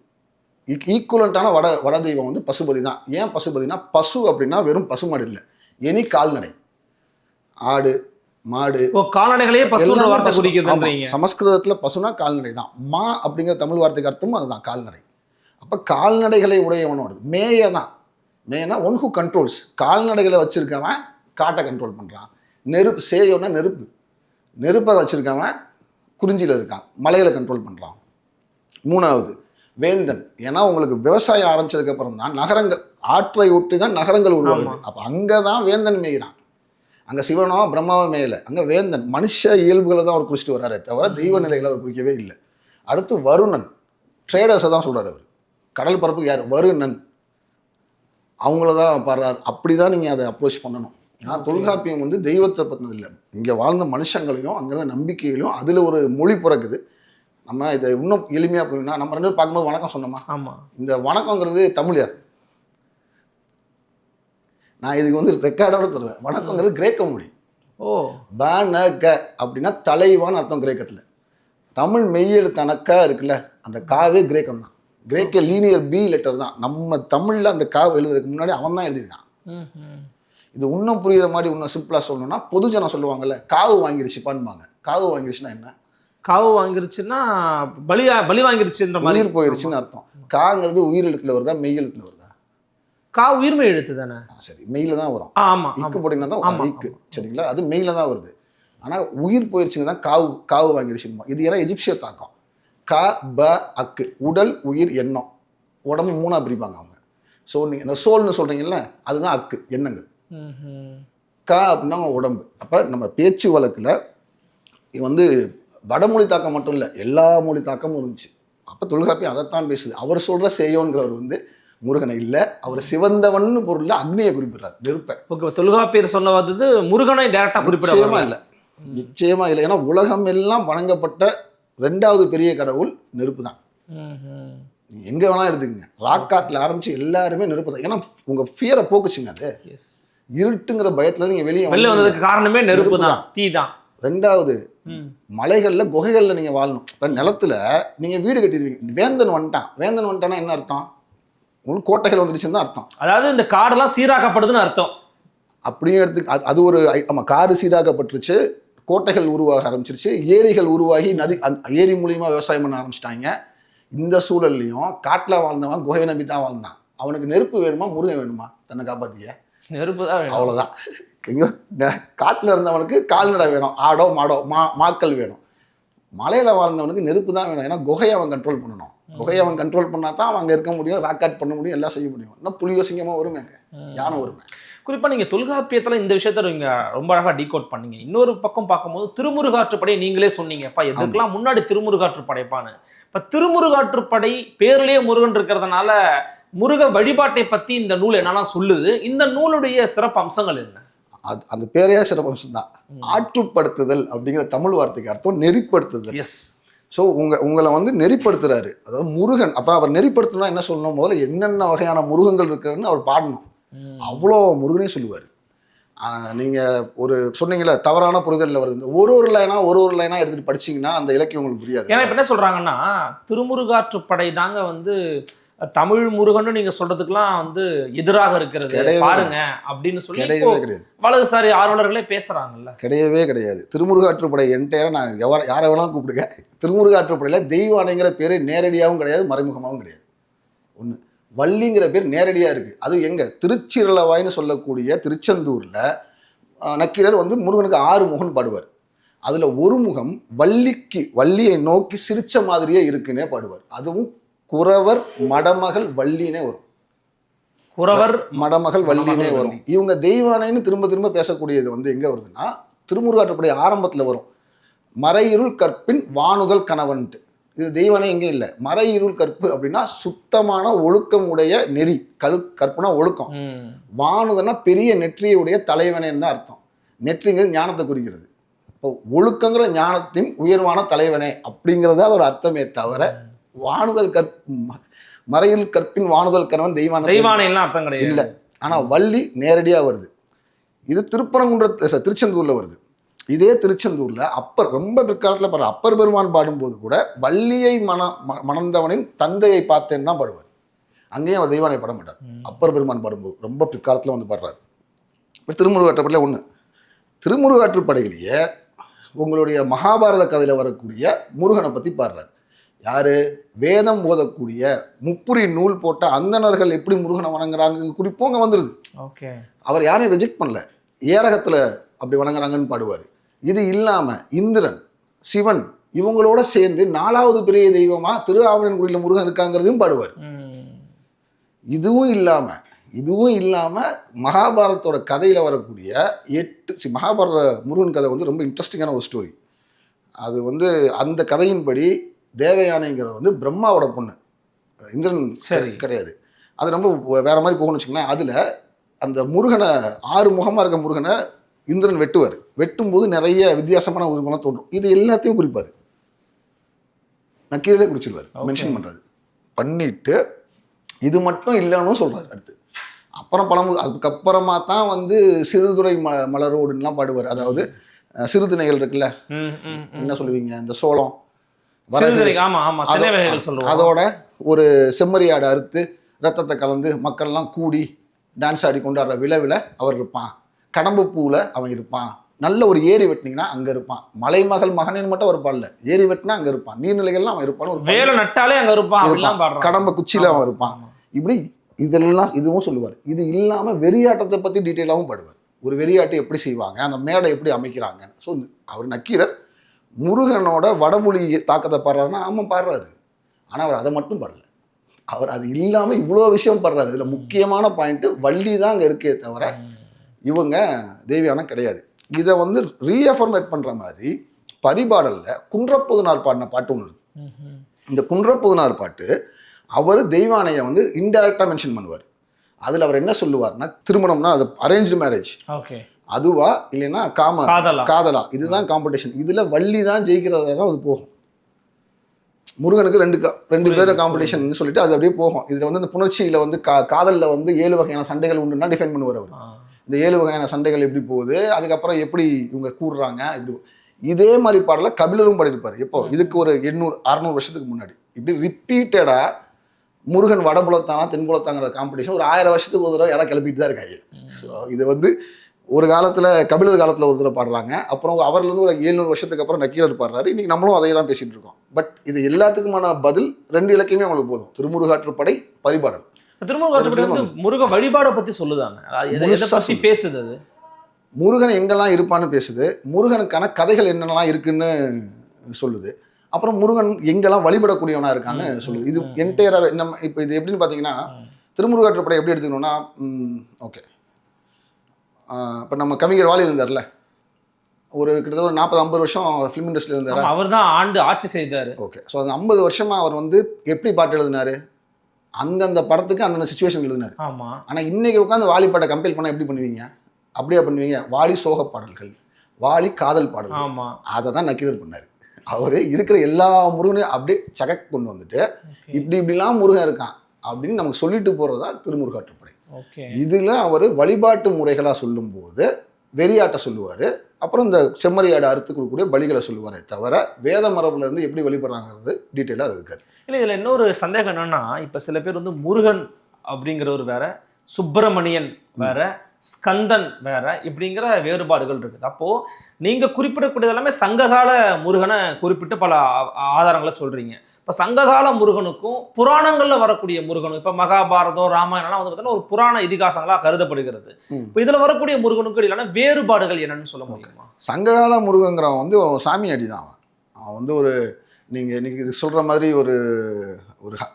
ஈக்குவலண்ட்டான வட தெய்வம் வந்து பசுபதி தான். ஏன் பசுபதினா, பசு அப்படின்னா வெறும் பசுமாடு இல்லை, எனி கால்நடை, ஆடு மாடு கால்நடைகளையே பசுன்ற வார்த்தை குறிக்குதுன்றீங்க. சமஸ்கிருதத்தில் பசுனா கால்நடை தான். மா அப்படிங்கிற தமிழ் வார்த்தைக்கு அர்த்தமும் அதுதான், கால்நடை. அப்போ கால்நடைகளை உடையவனோட மேய தான். மேனா ஒன் ஹூ கண்ட்ரோல்ஸ். கால்நடைகளை வச்சிருக்கவன் காட்டை கண்ட்ரோல் பண்ணுறான். நெருப்பு சேயோன்னா நெருப்பை வச்சிருக்கவன் குறிஞ்சியில் இருக்கான், மலைகளை கண்ட்ரோல் பண்ணுறான். மூணாவது வேந்தன். ஏன்னா உங்களுக்கு விவசாயம் ஆரம்பிச்சதுக்கப்புறம் தான் நகரங்கள், ஆற்றை ஒட்டி தான் நகரங்கள் உருவாகுது. அப்போ அங்கே தான் வேந்தன் மேய்கிறான். அங்கே சிவனோ பிரம்மாவோ மேயலை, அங்கே வேந்தன். மனுஷ இயல்புகளை தான் அவர் குறிச்சிட்டு வர்றாரே தவிர தெய்வ நிலைகளை அவர் குறிக்கவே இல்லை. அடுத்து வருணன், ட்ரேடர்ஸை தான் சொல்கிறார் அவர். கடல் பரப்புக்கு யார்? வருணன், அவங்கள தான் பாடுறாரு. அப்படி தான் நீங்கள் அதை அப்ரோச் பண்ணணும். ஏன்னா தொல்காப்பியம் வந்து தெய்வத்தை பற்றினது இல்லை, இங்கே வாழ்ந்த மனுஷங்களையும் அங்கேருந்து நம்பிக்கைகளையும் அதில் ஒரு மொழி பிறக்குது. நம்ம இதை இன்னும் எளிமையாக அப்படின்னா, நம்ம ரெண்டு பார்க்கும்போது வணக்கம் சொன்னோமா? ஆமாம். இந்த வணக்கங்கிறது தமிழியா? நான் இதுக்கு வந்து ரெக்கார்டோட தருவேன். வணக்கங்கிறது கிரேக்க மொழி. க அப்படின்னா தலைவான்னு அர்த்தம் கிரேக்கத்தில். தமிழ் மெய்யெழுத்தான க இருக்குல்ல, அந்த காவே கிரேக்கம் தான். கிரேக்க லீனியர் பி லெட்டர் தான். நம்ம தமிழில் அந்த காவை எழுதுறதுக்கு முன்னாடி அவன் தான் எழுதியிருக்கான். இது இன்னும் புரியுற மாதிரி இன்னும் சிம்பிளாக சொல்லணும்னா, பொதுஜனம் சொல்லுவாங்கல்ல, காவு வாங்கிருச்சுப்பான்பாங்க. காவு வாங்கிருச்சுன்னா என்ன? காவு வாங்கிருச்சுன்னா பலி வாங்கிருச்சுன்ற மாதிரி, உயிர் போயிருச்சுன்னு அர்த்தம். காங்கிறது உயிர் எழுத்துல வருதா மெய் எழுத்துல வருதா? கா உயிர்மெய் எழுத்து தானே. சரி, மெயில தான் வரும். ஆமாம், இக்கு போட்டிங்கன்னா தான் இக்கு, சரிங்களா? அது மெயில தான் வருது. ஆனால் உயிர் போயிருச்சுன்னு தான் காவு வாங்கிருச்சுமா. இது ஏன்னா எஜிப்சிய தாக்கம். க ப அக்கு, உடல் உயிர் எண்ணம், உடம்பு மூணாக பிரிப்பாங்க அவங்க. ஸோ நீங்கள் இந்த சோல்னு சொல்கிறீங்கல்ல, அதுதான் அக்கு, எண்ணங்கள். க அப்படின்னா உடம்பு. அப்போ நம்ம பேச்சு வழக்கில் இது வந்து வடமொழி தாக்கம் மட்டும் இல்லை, எல்லா மொழி தாக்கமும் இருந்துச்சு. அப்போ தொல்காப்பியம் அதைத்தான் பேசுது. அவர் சொல்கிற சேயோங்கிறவர் வந்து முருகனை இல்லை, அவர் சிவந்தவன் பொருள் அக்னியை குறிப்பிடுறார், நெருப்பை. தொல்காப்பியர் சொன்ன வந்து முருகனை டைரக்டா குறிப்பிடவே இல்லை. நிச்சயமா இல்லை. ஏன்னா உலகம் எல்லாம் வணங்கப்பட்ட 2வது பெரிய கடவுள் நெருப்பு தான். எங்க வேணாலும் எடுத்துக்கங்க, ராக்காட்டில் ஆரம்பிச்சு எல்லாருமே நெருப்பு தான். ஏன்னா உங்க ஃபியரை போக்குச்சுங்க. அது இருட்டுங்கிற பயத்துல நீங்க வெளியே வந்ததுக்கு காரணமே நெருப்பு தான், தீ தான். 2வது மலைகள்ல குகைகள்ல நீங்க வாழணும். இப்ப நிலத்துல நீங்க வீடு கட்டிடுவீங்க. வேந்தன் வந்துட்டானா என்ன அர்த்தம்? உங்களுக்கு கோட்டைகள் வந்துடுச்சுன்னு தான் அர்த்தம். அதாவது இந்த காடெல்லாம் சீராக்கப்படுதுன்னு அர்த்தம். அப்படியும் எடுத்து அது ஒரு காடு சீராக்கப்பட்டுருச்சு, கோட்டைகள் உருவாக ஆரம்பிச்சிருச்சு, ஏரிகள் உருவாகி ஏரி மூலியமா விவசாயம் பண்ண ஆரம்பிச்சிட்டாங்க. இந்த சூழல்லையும் காட்டில் வாழ்ந்தவன் குகையை நம்பி தான் வாழ்ந்தான். அவனுக்கு நெருப்பு வேணுமா, முருகன் வேணுமா? தன்னை காப்பாத்திய நெருப்பு தான், அவ்வளோதான். காட்டில் இருந்தவனுக்கு கால்நடை வேணும், ஆடோ மாடோ மாக்கள் வேணும். மலையில் வாழ்ந்தவனுக்கு நெருப்பு தான் வேணும். ஏன்னா குகையை அவன் கண்ட்ரோல் பண்ணணும். குகையை அவன் கண்ட்ரோல் பண்ணால் தான் அவன் அங்கே இருக்க முடியும், ராக்காட் பண்ண முடியும், எல்லாம் செய்ய முடியும். இன்னும் புலியோ சிங்கமாக வருமேங்க, யானை வருமே. குறிப்பாக நீங்கள் தொல்காப்பியத்தில் இந்த விஷயத்த நீங்கள் ரொம்ப அழகாக டீகோட் பண்ணீங்க. இன்னொரு பக்கம் பார்க்கும்போது திருமுருகாற்றுப்படை நீங்களே சொன்னீங்கப்பா, எதுக்கெல்லாம் முன்னாடி திருமுருகாற்றுப்படைப்பான்னு. இப்போ திருமுருகாற்றுப்படை பேர்லேயே முருகன் இருக்கிறதுனால முருக வழிபாட்டை பற்றி இந்த நூல் என்னெல்லாம் சொல்லுது? இந்த நூலுடைய சிறப்பு அம்சங்கள் என்ன? அந்த பேரையே சிறப்பு அம்சம் தான். ஆற்றுப்படுத்துதல் அப்படிங்கிற தமிழ் வார்த்தைக்கு அர்த்தம் நெறிப்படுத்துதல். எஸ். ஸோ உங்களை வந்து நெறிப்படுத்துறாரு. அதாவது முருகன். அப்போ அவர் நெறிப்படுத்தணும்னா என்ன சொல்லணும்? முதல்ல என்னென்ன வகையான முருகங்கள் இருக்குன்னு அவர் பாடணும். அவ்வளோ முருகனே சொல்லுவார். நீங்கள் ஒரு சொன்னீங்களே தவறான புரிதலில் வருது. ஒரு லைனாக எடுத்துகிட்டு படிச்சிங்கன்னா அந்த இலக்கியம் உங்களுக்கு புரியாது. ஏன்னா இப்போ என்ன சொல்கிறாங்கன்னா, திருமுருகாற்றுப்படை தாங்க வந்து தமிழ் முருகன்னு நீங்க சொல்றதுக்கெல்லாம் வந்து எதிராக இருக்கிறது கிடையவே பாருங்க அப்படின்னு சொல்லி இப்போ கிடையவே கிடையாது, வலதுசாரி ஆர்வலர்களே பேசுறாங்கல்ல. கிடையவே கிடையாது. திருமுருகாற்றுப்படை என்டையராக நான் யாரை வேணாலும் கூப்பிடுங்க. திருமுருகாற்றுப்படையில் தெய்வானைங்கிற பேர் நேரடியாகவும் கிடையாது, மறைமுகமாகவும் கிடையாது. ஒன்று, வள்ளிங்கிற பேர் நேரடியாக இருக்குது. அதுவும் எங்கே, திருச்சிரலவாய்னு சொல்லக்கூடிய திருச்செந்தூரில் நக்கீரர் வந்து முருகனுக்கு 6 முகன் பாடுவார். அதில் ஒரு முகம் வள்ளியை நோக்கி சிரிச்ச மாதிரியே இருக்குன்னே பாடுவார். அதுவும் குறவர் மடமகள் வள்ளினே வரும். குறவர் மடமகள் வள்ளினே வரும். இவங்க தெய்வானைன்னு திரும்ப திரும்ப பேசக்கூடியது வந்து எங்கே வருதுன்னா, திருமுருகாற்றுப்படை ஆரம்பத்தில் வரும். மறையிருள் கற்பின் வானுதல் கணவன்ட்டு. இது தெய்வானை எங்கே இல்லை. மறையிருள் கற்பு அப்படின்னா சுத்தமான ஒழுக்கம் உடைய நெறி. கற்புனா ஒழுக்கம். வானுதல்னா பெரிய நெற்றியுடைய தலைவனேன்னு தான் அர்த்தம். நெற்றிங்கிறது ஞானத்தை குறிக்கிறது. இப்போ ஒழுக்கங்கிற ஞானத்தின் உயர்வான தலைவனே அப்படிங்கிறது அதோட அர்த்தமே தவிர வானுதல் மறையில் கற்பின் வானுதல் கணவன் தெய்வானைலாம் அர்த்தம் கிடையாது இல்லை. ஆனால் வள்ளி நேரடியாக வருது. இது திருச்செந்தூரில் வருது. இதே திருச்செந்தூரில் ரொம்ப பிற்காலத்தில் பாரு, அப்பர் பெருமான் பாடும்போது கூட வள்ளியை மணந்தவனின் தந்தையை பார்த்தேன்னு தான் பாடுவார். அங்கேயும் அவர் தெய்வானை பாட மாட்டார். அப்பர் பெருமான் பாடும்போது ரொம்ப பிற்காலத்தில் வந்து பாடுறாரு. திருமுருகாற்றுப்படையில் ஒன்று, திருமுருகாற்றுப்படையிலேயே உங்களுடைய மகாபாரத கதையில் வரக்கூடிய முருகனை பற்றி பாடுறார். யாரு? வேதம் ஓதக்கூடிய முப்புரி நூல் போட்ட அந்தணர்கள் எப்படி முருகனை வணங்குறாங்க குறிப்பும் அங்கே வந்துடுது. ஓகே, அவர் யாரையும் ரிஜெக்ட் பண்ணல. ஏரகத்தில் அப்படி வணங்குறாங்கன்னு பாடுவார். இது இல்லாமல் இந்திரன், சிவன் இவங்களோட சேர்ந்து 4வது பெரிய தெய்வமாக திருஆவணன்குடியில் முருகன் இருக்காங்கிறதையும் பாடுவார். இதுவும் இல்லாமல் மகாபாரதத்தோட கதையில் வரக்கூடிய 8 மகாபாரத முருகன் கதை வந்து ரொம்ப இன்ட்ரெஸ்டிங்கான ஒரு ஸ்டோரி. அது வந்து அந்த கதையின்படி தேவயானைங்கிறது வந்து பிரம்மாவோட பொண்ணு, இந்திரன் கிடையாது. அது ரொம்ப வேற மாதிரி போகணும்னு வச்சுக்கோங்களேன். அதில் அந்த முருகனை 6 முகமாக இருக்க முருகனை இந்திரன் வெட்டும்போது நிறைய வித்தியாசமான உருவம்லாம் தோன்றும். இது எல்லாத்தையும் குறிப்பார். நக்கீரே குறிச்சிருவார், மென்ஷன் பண்ணுறது பண்ணிட்டு இது மட்டும் இல்லைன்னு சொல்கிறார். அடுத்து அப்புறம் அதுக்கப்புறமா தான் வந்து சிறுதுறை மலரோடுலாம் பாடுவார். அதாவது சிறுதிணைகள் இருக்குல்ல, என்ன சொல்லுவீங்க, இந்த சோளம் அதோட ஒரு செம்மறியாடை அறுத்து ரத்தத்தை கலந்து மக்கள்லாம் கூடி டான்ஸ் ஆடி கொண்டாடுற விழாவில் அவர் இருப்பான். கடம்பு பூவில் அவன் இருப்பான். நல்ல ஒரு ஏரி வெட்டினீங்கன்னா அங்கே இருப்பான். மலைமகள் மகனின்னு மட்டும் அவர் பாடல, ஏரி வெட்டினா அங்கே இருப்பான். நீர்நிலைகள்லாம் அவன் இருப்பான். வேலை நட்டாலே அங்கே இருப்பான். கடம்ப குச்சியில் அவன் இருப்பான். இப்படி இதெல்லாம் இதுவும் சொல்லுவார். இது இல்லாமல் வெறியாட்டத்தை பற்றி டீட்டெயிலாகவும் பாடுவார். ஒரு வெறியாட்டை எப்படி செய்வாங்க, அந்த மேடை எப்படி அமைக்கிறாங்க. ஸோ அவர் நக்கீரர் முருகனோட வடமொழி தாக்கத்தை பாடுறாருன்னா ஆமாம் பாடுறாரு. ஆனால் அவர் அதை மட்டும் பாடல. அவர் அது இல்லாமல் இவ்வளோ விஷயம் பாடுறாரு. இதில் முக்கியமான பாயிண்ட்டு வள்ளி தான் அங்கே இருக்கே தவிர இவங்க தேவியான கிடையாது. இதை வந்து ரீஅஃபர்மேட் பண்ணுற மாதிரி பரிபாடலில் குன்றப்பொதுனார் பாடின பாட்டு ஒன்று இருக்கு. இந்த குன்றப்பொதுனார் பாட்டு அவர் தெய்வானையை வந்து இன்டைரக்டாக மென்ஷன் பண்ணுவார். அதில் அவர் என்ன சொல்லுவார்னா, திருமணம்னா அது அரேஞ்ச்டு மேரேஜ், அதுவா இல்லைன்னா காதலா, இதுதான் காம்படிஷன். இதில் வள்ளி தான் ஜெயிக்கிறதா தான் அது போகும். முருகனுக்கு ரெண்டு பேரும் காம்படிஷன் சொல்லிட்டு அது அப்படியே போகும். இதில் வந்து இந்த புணர்ச்சியில் வந்து காதலில் வந்து 7 வகையான சண்டைகள் உண்டுன்னா டிஃபைன் பண்ணுவார் அவர். இந்த 7 வகையான சண்டைகள் எப்படி போகுது, அதுக்கப்புறம் எப்படி இவங்க கூடுறாங்க, இப்படி இதே மாதிரி பாடல கபிலரும் பாடியிருப்பார். எப்போ, இதுக்கு ஒரு 800-600 வருஷத்துக்கு முன்னாடி. இப்படி ரிப்பீட்டடாக முருகன் வடபுலத்தானா தென்புலத்தாங்கிற காம்படிஷன் ஒரு 1000 வருஷத்துக்கு ஒரு தடவை யாராவது கிளப்பிட்டு தான் இருக்காங்க. ஸோ இது வந்து ஒரு காலத்தில் கபிலர் காலத்தில் ஒரு தடவை பாடுறாங்க. அப்புறம் அவர்லேருந்து ஒரு 700 வருஷத்துக்கு அப்புறம் நக்கீரர் பாடுறாரு. இன்றைக்கி நம்மளும் அதே தான் பேசிகிட்டு இருக்கோம். பட் இது எல்லாத்துக்குமான பதில் 2 இலக்கியமே அவங்களுக்கு போதும். திருமுருகாற்றுப்படை, பரிபாடல். திருமுருகாற்றுப்படை வந்து முருக வழிபாடை பற்றி சொல்லுதாங்க, பேசுது. அது முருகன் எங்கெல்லாம் இருப்பான்னு பேசுது. முருகனுக்கான கதைகள் என்னென்னலாம் இருக்குன்னு சொல்லுது. அப்புறம் முருகன் எங்கெல்லாம் வழிபடக்கூடியவனா இருக்கான்னு சொல்லுது. இது என்டையராகவே நம்ம இப்போ இது எப்படின்னு பார்த்தீங்கன்னா, திருமுருகாற்றுப்படை எப்படி எடுத்துக்கணும்னா, ஓகே, இப்போ நம்ம கவிஞர் வாலி இருந்தார்ல, ஒரு கிட்டத்தட்ட ஒரு 40-50 வருஷம் ஃபிலிம் இண்டஸ்ட்ரியில் இருந்தார். அவர் தான் ஆட்சி செய்தார். ஓகே, ஸோ அந்த 50 வருஷமாக அவர் வந்து எப்படி பாட்டு எழுதினார், அந்தந்த படத்துக்கு அந்தந்த சுச்சுவேஷன் எழுதினார். ஆமாம். ஆனால் இன்றைக்கி உட்காந்து வாலி பாட்டை கம்பேர் பண்ணால் எப்படி பண்ணுவீங்க? அப்படியே பண்ணுவீங்க. வாலி சோக பாடல்கள், வாலி காதல் பாடல்கள், அதை தான் நக்கீரர் பண்ணார். அவர் இருக்கிற எல்லா முருகனையும் அப்படியே சகக் கொண்டு வந்துட்டு இப்படிலாம் முருகன் இருக்கான் அப்படின்னு நமக்கு சொல்லிட்டு போகிறது தான் திருமுருகாற்றுப்படை. இதில் அவர் வழிபாட்டு முறைகளாக சொல்லும்போது வெறியாட்டை சொல்லுவார். அப்புறம் இந்த செம்மறியாடை அறுத்து கொடுக்கக்கூடிய பலிகளை சொல்லுவாரே தவிர வேத மரபுலேருந்து எப்படி வழிபடுறாங்கிறது டீட்டெயிலாக அது இருக்காது. இல்லை இதில் இன்னொரு சந்தேகம் என்னன்னா, இப்போ சில பேர் வந்து முருகன் அப்படிங்கிறவர் வேற, சுப்பிரமணியன் வேற, ஸ்கந்தன் வேற, இப்படிங்கிற வேறுபாடுகள் இருக்குது. அப்போ நீங்க குறிப்பிடக்கூடியது எல்லாமே சங்ககால முருகனை குறிப்பிட்டு பல ஆதாரங்களை சொல்றீங்க. இப்போ சங்ககால முருகனுக்கும் புராணங்கள்ல வரக்கூடிய முருகனும், இப்போ மகாபாரதம் ராமாயணம்லாம் வந்து பார்த்தீங்கன்னா ஒரு புராண இதிகாசங்களா கருதப்படுகிறது. இப்போ இதுல வரக்கூடிய முருகனுக்கு இடையிலான வேறுபாடுகள் என்னன்னு சொல்ல முடியுமா? சங்ககால முருகங்கிறவன் வந்து சாமியாடி தான். அவன் வந்து ஒரு நீங்கள் இன்னைக்கு இது சொல்கிற மாதிரி ஒரு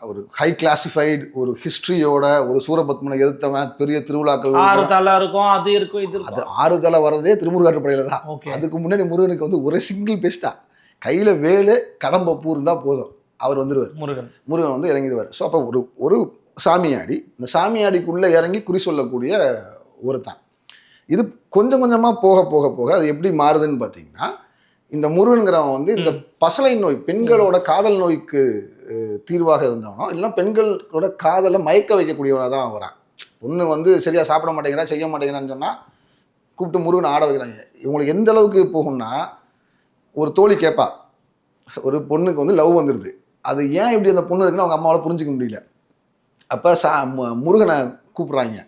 ஒரு ஹை கிளாசிஃபைடு ஒரு ஹிஸ்ட்ரியோட ஒரு சூரபத்மனை எதிர்த்தவன் பெரிய திருவிழாக்கள் 6 தலை இருக்கும், அது இருக்கும், இது இருக்கும். அது 6 தலை வர்றதே திருமுருகாற்றுப்படையில் தான். அதுக்கு முன்னாடி முருகனுக்கு வந்து ஒரே சிங்கிள் பேஸ் தான். கையில் வேலு கடம்ப பூ இருந்தால் போதும், அவர் வந்துடுவார். முருகன் வந்து இறங்கிடுவார். ஸோ அப்போ ஒரு சாமியாடி, இந்த சாமியாடிக்குள்ளே இறங்கி குறி சொல்லக்கூடிய ஒருத்தன். இது கொஞ்சம் கொஞ்சமாக போக போக போக அது எப்படி மாறுதுன்னு பார்த்தீங்கன்னா, இந்த முருகன்கிறவன் வந்து இந்த பசலை நோய், பெண்களோட காதல் நோய்க்கு தீர்வாக இருந்தவனோ இல்லைன்னா பெண்களோட காதலை மயக்க வைக்கக்கூடியவனாக தான் வரான். பொண்ணு வந்து சரியாக சாப்பிட மாட்டேங்கிறா, செய்ய மாட்டேங்கிறான்னு சொன்னால் கூப்பிட்டு முருகனை ஆட வைக்கிறாங்க. இவங்களுக்கு எந்த அளவுக்கு போகும்னா, ஒரு தோழி கேட்பா, ஒரு பொண்ணுக்கு வந்து லவ் வந்துடுது, அது ஏன் இப்படி அந்த பொண்ணு இருக்குன்னு அவங்க அம்மாவால் புரிஞ்சிக்க முடியல. அப்போ முருகனை கூப்பிட்றாங்க,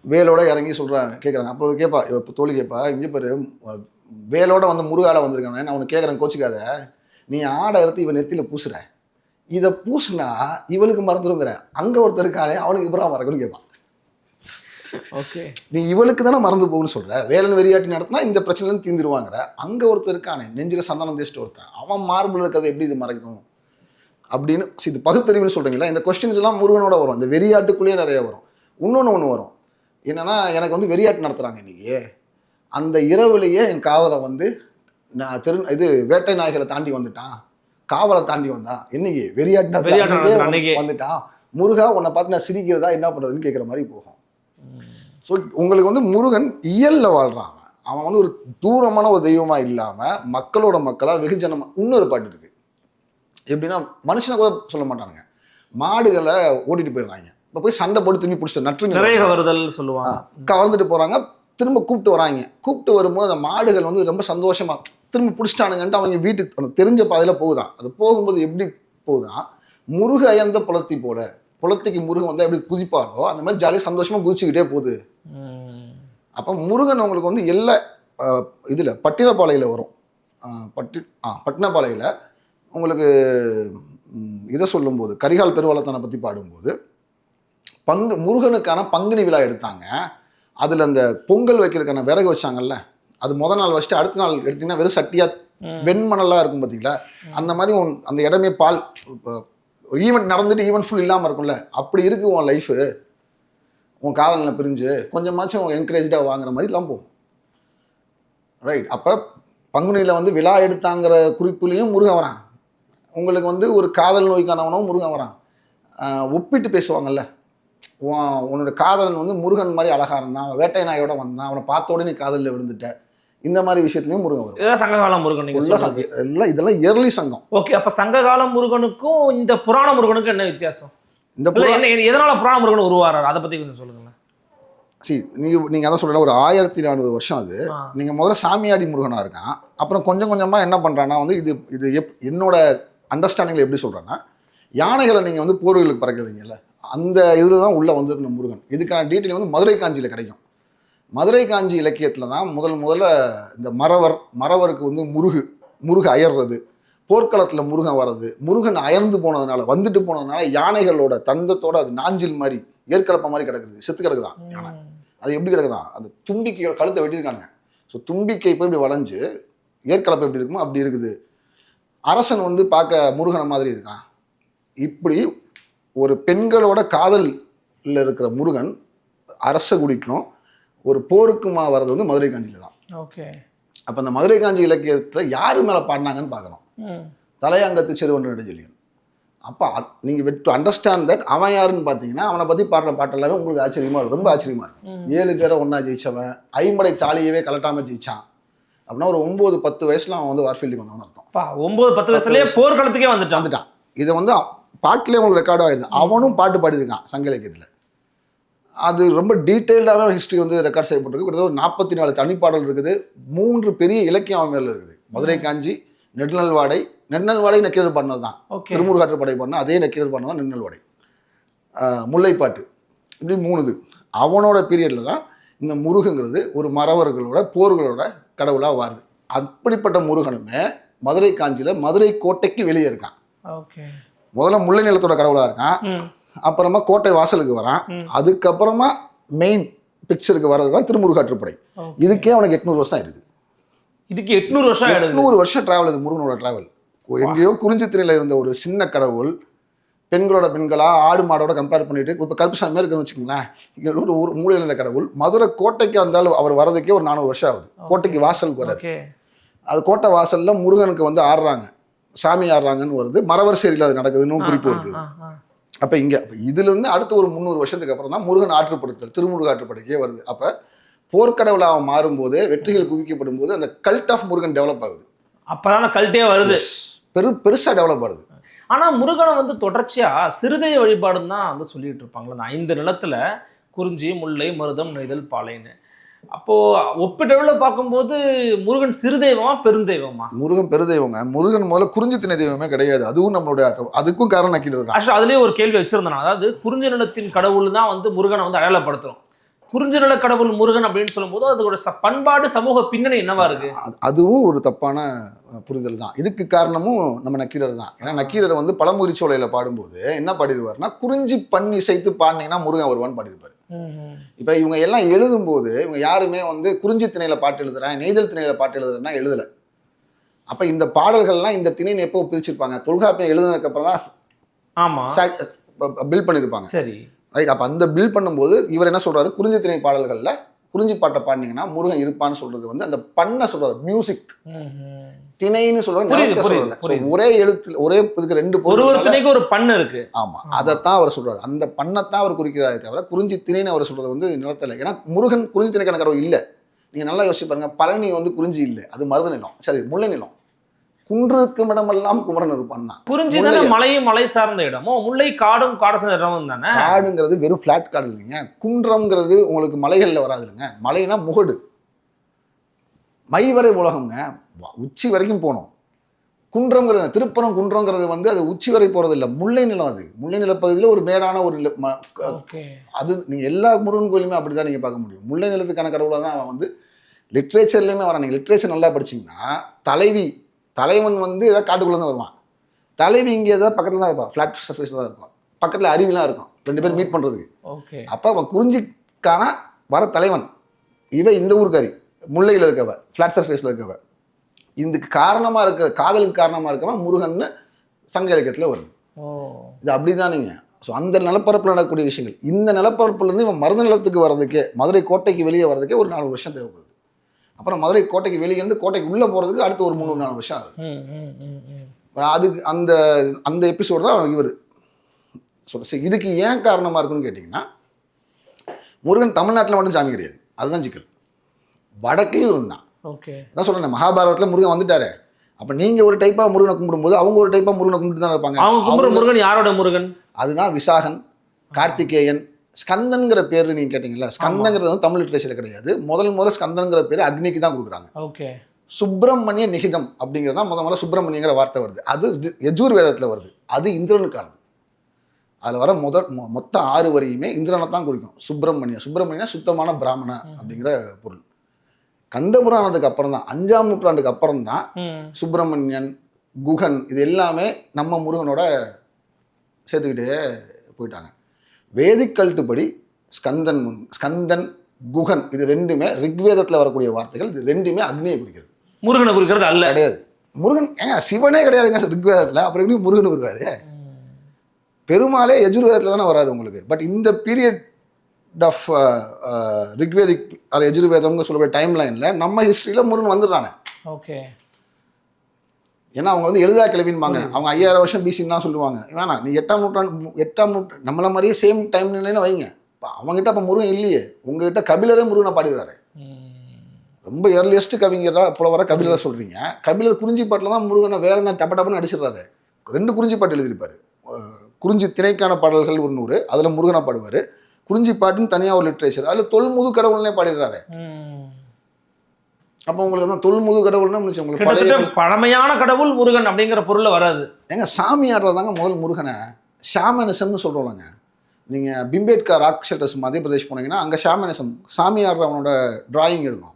வேலோட இறங்கி சொல்கிறாங்க, கேட்குறாங்க. அப்போ கேட்பா, இப்போ தோழி கேட்பா, இங்கே பேர் வேலோட வந்து முருகால வந்திருக்கானே, நான் உனக்கு கேட்குறேன், கோச்சிக்காத, நீ ஆடை எடுத்து இவன் நெத்தியில் பூசுற, இதை பூசுனா இவளுக்கு மறந்துடுங்கிற, அங்கே ஒருத்தர் இருக்கானே அவனுக்கு இப்பறம் மறக்கணும்னு கேட்பான். ஓகே, நீ இவளுக்கு தானே மறந்து போகுன்னு சொல்கிற, வேலன் வெறியாட்டி நடத்தினா இந்த பிரச்சனைன்னு தீர்ந்துருவாங்கிற, அங்கே ஒருத்தர் இருக்கானே நெஞ்சில் சந்தானம் தேய்ச்சிட்டு ஒருத்தன், அவன் மார்பிள் இருக்கிறத எப்படி இது மறைக்கணும் அப்படின்னு இது பகுத்தறிவுன்னு சொல்கிறீங்களா. இந்த கொஸ்டின்ஸ் எல்லாம் முருகனோட வரும், இந்த வெறியாட்டுக்குள்ளேயே நிறைய வரும். ஒன்று வரும் என்னென்னா, எனக்கு வந்து வெறியாட்டு நடத்துகிறாங்க இன்றைக்கி, அந்த இரவுலேயே என் காதலை வந்து நான் இது வேட்டை நாய்களை தாண்டி வந்துட்டான், காவலை தாண்டி வந்தான், என்னைக்கு வெறியாட்டு வந்துட்டான், முருகா உன்னை பார்த்து நான் சிரிக்கிறதா என்ன பண்ணுறதுன்னு கேட்குற மாதிரி போகும். ஸோ உங்களுக்கு வந்து முருகன் இயலில் வாழ்கிறான். அவன் வந்து ஒரு தூரமான ஒரு தெய்வமாக இல்லாமல் மக்களோட மக்களாக வெகுஜனமாக. இன்னொரு பாட்டு இருக்குது, எப்படின்னா மனுஷனை கூட சொல்ல மாட்டானுங்க, மாடுகளை ஓட்டிட்டு போயிடுறாங்க, இப்போ போய் சண்டை போட்டு திரும்பி பிடிச்சிட்டு நட்டு நிறைய கவர்தல் சொல்லுவாங்க, கவர்ந்துட்டு போகிறாங்க, திரும்ப கூப்பிட்டு வராங்க. கூப்பிட்டு வரும்போது அந்த மாடுகள் வந்து ரொம்ப சந்தோஷமாக திரும்ப பிடிச்சிட்டானுங்கன்ட்டு அவங்க வீட்டுக்கு அந்த தெரிஞ்ச பாதையில் போகுதான். அது போகும்போது எப்படி போகுதுன்னா, முருக அயர்ந்த புலத்தி போல, புலத்திக்கு முருகன் வந்து எப்படி குதிப்பாரோ அந்த மாதிரி ஜாலியாக சந்தோஷமாக குதிச்சுக்கிட்டே போகுது. அப்போ முருகன் உங்களுக்கு வந்து எல்லா இதில் பட்டினப்பாளையில் வரும், பட்டினப்பாளையில் உங்களுக்கு இதை சொல்லும்போது கரிகால் பெருவளத்தானை பற்றி பாடும்போது முருகனுக்கான பங்குனி விழா எடுத்தாங்க. அதில் அந்த பொங்கல் வைக்கிறதுக்கான விறகு வச்சாங்கல்ல, அது முதல் நாள் வச்சுட்டு அடுத்த நாள் எடுத்திங்கன்னா வெறும் சட்டியாக வெண்மணலாக இருக்கும் பார்த்தீங்களா, அந்த மாதிரி அந்த இடமே பால் ஒரு ஈவெண்ட் நடந்துட்டு ஈவெண்ட் ஃபுல் இல்லாமல் இருக்கும்ல, அப்படி இருக்குது உன் லைஃபு. உன் காதலில் பிரிஞ்சு கொஞ்சமாச்சும் உன் என்கரேஜாக வாங்குற மாதிரி எல்லாம் போகும். ரைட். அப்போ பங்குனியில் வந்து விழா எடுத்தாங்கிற குறிப்புலேயும் முருகன் வரான். உங்களுக்கு வந்து ஒரு காதல் நோய்க்கானவனும் முருகன் வரான். ஒப்பிட்டு பேசுவாங்கல்ல, உன்னோட காதலன் வந்து முருகன் மாதிரி அழகாக இருந்தான், அவன் வேட்டை நாயோட வந்தான், அவனை பார்த்தோட நீ காதலில் விழுந்துட்ட, இந்த மாதிரி விஷயத்துலையும் முருகன் வரும். இதெல்லாம் சங்ககால முருகன் எல்லாம் இதெல்லாம் இயர்லி சங்கம். ஓகே, அப்போ சங்ககால முருகனுக்கும் இந்த புராண முருகனுக்கும் என்ன வித்தியாசம்? இந்த எதனால புராண முருகன் உருவாரார், அதை பற்றி கொஞ்சம் சொல்லுங்களேன். நீங்கள் அதான் சொல்லலாம், ஒரு 1400 வருஷம் அது. நீங்கள் முதல்ல சாமியாடி முருகனாக இருக்கான், அப்புறம் கொஞ்சம் கொஞ்சமாக என்ன பண்ணுறான்னா வந்து இது என்னோட அண்டர்ஸ்டாண்டிங்கில் எப்படி சொல்கிறேன்னா, யானைகளை நீங்கள் வந்து போர்களுக்கு பறக்குறீங்கல்ல, அந்த இதில் தான் உள்ளே வந்துருந்த முருகன். இதுக்கான டீட்டெயில் வந்து மதுரை காஞ்சியில் கிடைக்கும். மதுரை காஞ்சி இலக்கியத்தில் தான் முதல்ல இந்த மறவருக்கு வந்து முருகு அயர்றது, போர்க்களத்தில் முருகன் வர்றது, முருகன் அயர்ந்து போனதுனால வந்துட்டு போனதுனால யானைகளோட தந்தத்தோட அது நாஞ்சில் மாதிரி ஏற்கலப்ப மாதிரி கிடக்குது, செத்து கிடக்குதான் யானை. அது எப்படி கிடக்குதான், அந்த தும்பிக்கையோட கழுத்தை வெட்டியிருக்கானுங்க. ஸோ தும்பிக்கை இப்போ இப்படி வளைஞ்சு ஏற்கலப்பை எப்படி இருக்குமோ அப்படி இருக்குது. அரசன் வந்து பார்க்க முருகனை மாதிரி இருக்கான். இப்படி ஒரு பெண்களோட காதலில் இருக்கிற முருகன் அரச குடிக்கும் ஒரு போருக்குமா வர்றது வந்து மதுரை காஞ்சியில் தான். ஓகே. அப்போ அந்த மதுரை காஞ்சி இலக்கியத்தில் யார் மேலே பாடினாங்கன்னு பார்க்கணும். தலையாங்கத்து சிறுவன் நெடுஞ்செழியன். அப்போ நீங்கள் டு அண்டர்ஸ்டாண்ட் தட் அவன் யாருன்னு பார்த்தீங்கன்னா, அவனை பற்றி பாடுற பாட்டெல்லாமே உங்களுக்கு ஆச்சரியமாக இருக்கும், ரொம்ப ஆச்சரியமாக இருக்கும். 7 பேரை ஒன்றா ஜெயிச்சவன், ஐம்படை தாலியவே கலட்டாமல் ஜெயிச்சான் அப்படின்னா ஒரு 9-10 வயசுல அவன் வந்து வார்ஃபீல்டுக்கு வந்தவன் அர்த்தம். 9-10 வயசுலேயே போர்க்களத்துக்கே வந்துட்டான். இதை வந்து பாட்டிலே உங்களுக்கு ரெக்கார்ட் ஆகிடுது. அவனும் பாட்டு பாடியிருக்கான் சங்க இலக்கியத்தில். அது ரொம்ப டீட்டெயில்டாக ஹிஸ்ட்ரி வந்து ரெக்கார்ட் செய்யப்பட்டிருக்கு. கிட்டத்தட்ட ஒரு 44 தனிப்பாடல் இருக்குது. 3 பெரிய இலக்கியம் அவன் மேலே இருக்குது. மதுரை காஞ்சி, நெடுநல்வாடை, நென்னல் வாடை நக்கீரர் பண்ணது தான். ஓகே. திருமுருகாற்றுப்படை பண்ண அதே நக்கீரர் பண்ணது தான் நென்னல் வாடை. முல்லைப்பாட்டு இப்படி 3 இது. அவனோட பீரியடில் தான் இந்த முருகங்கிறது ஒரு மறவர்களோட போர்களோட கடவுளாக வருது. அப்படிப்பட்ட முருகனுமே மதுரை காஞ்சியில் மதுரை கோட்டைக்கு வெளியே இருக்கான். ஓகே. முதல்ல முல்லை நிலத்தோட கடவுளாக இருக்கான், அப்புறமா கோட்டை வாசலுக்கு வரான், அதுக்கப்புறமா மெயின் பிக்சருக்கு வர்றது தான் திருமுருகாற்றுப்படை. இதுக்கே அவனுக்கு 800 வருஷம் ஆயிடுது. இதுக்கு 800 வருஷம் 800 வருஷம் டிராவல். இது முருகனோட டிராவல். எங்கேயோ குறிஞ்சித்திரையில் இருந்த ஒரு சின்ன கடவுள் பெண்களோட பெண்களா ஆடு மாடோட கம்பேர் பண்ணிட்டு இப்போ கருப்புசாமி மாதிரி இருக்குன்னு வச்சுக்கோங்களேன். இங்கே ஒரு மூலையில் இருந்த கடவுள் மதுரை கோட்டைக்கு வந்தாலும் அவர் வரதுக்கே ஒரு 400 வருஷம் ஆகுது. கோட்டைக்கு வாசலுக்கு வராது. அது கோட்டை வாசல்ல முருகனுக்கு வந்து ஆடுறாங்க, சாமி ஆடுறாங்கன்னு வருது. மரவரிசையில் அது நடக்குதுன்னு குறிப்பு இருக்குது. அப்போ இங்கே இதுலேருந்து அடுத்த ஒரு 300 வருஷத்துக்கு அப்புறம் தான் முருகன் ஆற்றுப்படுத்தல் திருமுருக ஆற்றுப்படைக்கே வருது. அப்போ போர்க்கடவுளாக மாறும்போது வெற்றிகள் குவிக்கப்படும் போது அந்த கல்ட் ஆஃப் முருகன் டெவலப் ஆகுது. அப்போதான் கல்ட்டே வருது. பெருசாக டெவலப் ஆகுது. ஆனால் முருகனை வந்து தொடர்ச்சியாக சிறுதெய்வ வழிபாடுன்னு தான் வந்து சொல்லிட்டு இருப்பாங்களே அந்த 5 நிலத்தில் குறிஞ்சி முல்லை மருதம் நெய்தல் பாலைன்னு. அப்போது ஒப்பிட்டளவில் பார்க்கும்போது முருகன் சிறுதெய்வமா பெருந்தெய்வமா? முருகன் பெருதெய்வங்க. முருகன் முதல்ல குறிஞ்சி திணை தெய்வமே கிடையாது. அதுவும் நம்மளுடைய அதுக்கும் காரணம் நக்கீரர் தான். ஆக்சுவலாக அதுலேயே ஒரு கேள்வி வச்சிருந்தேன். அதாவது குறிஞ்சி நிலத்தின் கடவுள் தான் வந்து முருகனை வந்து அடையாளப்படுத்துகிறோம். குறிஞ்சி நில கடவுள் முருகன் அப்படின்னு சொல்லும்போது அதோட பண்பாடு சமூக பின்னணி என்னவா இருக்கு? அதுவும் ஒரு தப்பான புரிதல் தான். இதுக்கு காரணமும் நம்ம நக்கீரர் தான். ஏன்னா நக்கீரர் வந்து பழமுதிர்ச்சோலையில் பாடும்போது என்ன பாடிடுவார்னா குறிஞ்சி பண்ணி இசைத்து பாடினீங்கன்னா முருகன் வருவான்னு பாடிருப்பாரு. இப்போ இவங்க எல்லாம் எழுதும்போது இவங்க யாருமே வந்து குறிஞ்சி திணையில் பாட்டு எழுதுறேன் நெய்தல் திணையில் பாட்டு எழுதுறேன்னா எழுதலை. அப்போ இந்த பாடல்கள்லாம் இந்த திணைன்னு எப்போ பிரிச்சிருப்பாங்க? தொல்காப்பியம் எழுதுனதுக்கப்புறம் தான் ஆமாம் பில் பண்ணியிருப்பாங்க. சரி ரைட். அப்போ அந்த பில் பண்ணும்போது இவர் என்ன சொல்றாரு, குறிஞ்சி திணை பாடல்களில் குறிஞ்சி பாட்டை பாடினீங்கன்னா முருகன் இருப்பான்னு சொல்றது வந்து அந்த பண்ண சொல்றாரு மியூசிக் திணைன்னு சொல்றாரு. ஒரே எழுத்துல ஒரே இதுக்கு 2 பொருள் ஒரு பண்ணு இருக்கு. ஆமா, அதைத்தான் அவர் சொல்றாரு. அந்த பண்ணத்தான் அவர் குறிக்கிறாரே தவிர குறிஞ்சி திணைன்னு அவர் சொல்றது வந்து நிலத்துல. ஏன்னா முருகன் குறிஞ்சி திணைக்கான கடவுள் இல்லை. நீங்க நல்லா யோசிச்சு பாருங்க. பழனி வந்து குறிஞ்சி இல்லை, அது மருத நிலம். சரி, முல்லை நிலம். குன்றுக்கும் இடமெல்லாம் குமரன் இருப்பான் தான். குறிஞ்சி மலையும் மலை சார்ந்த இடமோ, முல்லை காடும் காடு சார்ந்த இடமும் தானே. காடுங்கிறது வெறும் ஃபிளாட் காடு இல்லைங்க. குன்றம்ங்கிறது உங்களுக்கு மலைகளில் வராது இல்லைங்க. மலைனா முகடு, மைவரை உலகம்ங்க, உச்சி வரைக்கும் போகணும். குன்றம்ங்கிறது திருப்பரம் குன்றங்கிறது வந்து அது உச்சி வரை போகிறது இல்லை, முல்லை நிலம். அது முல்லை நிலப்பகுதியில் ஒரு மேடான ஒரு அது நீங்கள் எல்லா முருகன் கோயிலுமே அப்படி தான் நீங்கள் பார்க்க முடியும். முல்லை நிலத்துக்கான கடவுளாக தான் அவன் வந்து லிட்ரேச்சர்லேயுமே வரான். நீங்கள் லிட்ரேச்சர் நல்லா படிச்சிங்கன்னா தலைவன் வந்து ஏதாவது காட்டுக்குள்ளே தான் வருவான். தலைவி இங்கே ஏதாவது பக்கத்தில் தான் இருப்பான், ஃப்ளாட் சர்ஃபேஸில் தான் இருப்பான். பக்கத்தில் அருவிலாம் இருக்கும், 2 பேர் மீட் பண்ணுறதுக்கு. அப்போ அவன் குறிஞ்சிக்கான வர தலைவன். இந்த ஊருக்காரி முல்லையில் இருக்கவ, ஃப்ளாட் சர்ஃபேஸில் இருக்கவ. இதுக்கு காரணமாக இருக்க காதலுக்கு காரணமாக இருக்கவன் முருகன்னு சங்க இலக்கியத்தில் வருது. இது அப்படி தான் நீங்கள். ஸோ அந்த நிலப்பரப்பில் நடக்கக்கூடிய விஷயங்கள். இந்த நிலப்பரப்புலேருந்து இவன் மருத நிலத்துக்கு வர்றதுக்கே, மதுரை கோட்டைக்கு வெளியே வர்றதுக்கே ஒரு 4 வருஷம் தேவைப்படுது. அப்புறம் மதுரை கோட்டைக்கு வெளியே இருந்து கோட்டைக்கு உள்ளே போகிறதுக்கு அடுத்து ஒரு 300-400 வருஷம் ஆகுது. அதுக்கு அந்த அந்த எபிசோடு தான் இவர் சொல்ல. இதுக்கு ஏன் காரணமாக இருக்குன்னு கேட்டிங்கன்னா, முருகன் தமிழ்நாட்டில் மட்டும் சாமி கிடையாது, அதுதான் சிக்கல். வடக்கையும் இருந்தான். நான் சொல்கிறேன், மகாபாரதத்தில் முருகன் வந்துட்டாரு. அப்போ நீங்கள் ஒரு டைப்பாக முருகனை கும்பிடும்போது அவங்க ஒரு டைப்பாக முருகனை கும்பிட்டு தான் இருப்பாங்க. அவங்க முருகன் யாரோட முருகன்? அதுதான் விசாகன், கார்த்திகேயன், ஸ்கந்தன்கிற பேர். நீங்கள் கேட்டிங்களா, ஸ்கந்தங்கிறது வந்து தமிழ் லிட்ரேச்சரில் கிடையாது. முதல் ஸ்கந்தன்கிற பேர் அக்னிக்கு தான் கொடுக்குறாங்க. சுப்பிரமணிய நிகிதம் அப்படிங்கிறது தான் முதல்ல சுப்பிரமணியங்கிற வார்த்தை வருது. அது யஜூர் வேதத்தில் வருது. அது இந்திரனுக்கானது. அதில் வர மொத்தம் 6 வரியுமே இந்திரனை தான் குறிக்கும். சுப்பிரமணியனா சுத்தமான பிராமண அப்படிங்கிற பொருள். கந்தபுராணத்துக்கு அப்புறம் தான் 5ஆம் நூற்றாண்டுக்கு அப்புறம் தான் சுப்பிரமணியன், குகன் இது எல்லாமே நம்ம முருகனோட சேர்த்துக்கிட்டே போயிட்டாங்க. வேதிக் கல்ட்டுப்படி ஸ்கந்தன், குகன் இது 2மே ரிக்வேதத்தில் வரக்கூடிய வார்த்தைகள். இது 2மே அக்னியை குறிக்கிறது, முருகனை குறிக்கிறது அல்ல. கிடையாது. முருகன் சிவனே கிடையாதுங்க ரிக்வேதத்தில். அப்புறம் எப்படி முருகன் வருவாரு? பெருமாளே யஜுர்வேதத்தில் தானே வராரு உங்களுக்கு. பட் இந்த பீரியட் ஆஃப் ரிக்வேதிக் யஜுர்வேதம்னு சொல்லக்கூடிய டைம் லைனில் நம்ம ஹிஸ்ட்ரியில் முருகன் வந்துடுறானே. ஏன்னா அவங்க வந்து எழுதா கிளம்பின்பாங்க. அவங்க 5000 வருஷம் பிசின்னு தான் சொல்லுவாங்க. வேணாம், நீ 8ஆம் நூற்றாண்டு நம்மளை மாதிரியே சேம் டைம் நிலைன்னு வைங்க. இப்போ அவங்ககிட்ட அப்போ முருகன் இல்லையே. உங்ககிட்ட கபிலரே முருகனை பாடிடுறாரு. ரொம்ப ஏர்லியஸ்ட் கவிஞரா புலவர கபிலரை சொல்கிறீங்க. கபிலர் குறிஞ்சி பாட்டில் தான் முருகனை வேற என்ன டப்பன்னு அடிச்சிடுறாரு. 2 குறிஞ்சி பாட்டு எழுதியிருப்பாரு. குறிஞ்சி திணைக்கான பாடல்கள் ஒரு 100, அதில் முருகனை பாடுவார். குறிஞ்சி பாட்டுன்னு தனியாக ஒரு லிட்ரேச்சர், அதில் தொல்முது கடவுள்னே பாடிடுறாரு. அப்போ உங்களுக்கு வந்து தொல்முது கடவுள்னா முடிச்சு உங்களுக்கு பழைய கிட்டத்தட்ட பழமையான கடவுள் முருகன் அப்படிங்கிற பொருள்ல வராது. ஏங்க சாமி ஆடுறதாங்க முதல் முருகனை. ஷாமனிசம்னு சொல்கிறோம்லங்க. நீங்கள் பிம்பேட்கா ராக் ஷெல்டர்ஸ் மத்திய பிரதேஷ் போனீங்கன்னா அங்கே ஷாமனிசம் சாமி ஆடுறவனோட டிராயிங் இருக்கும்.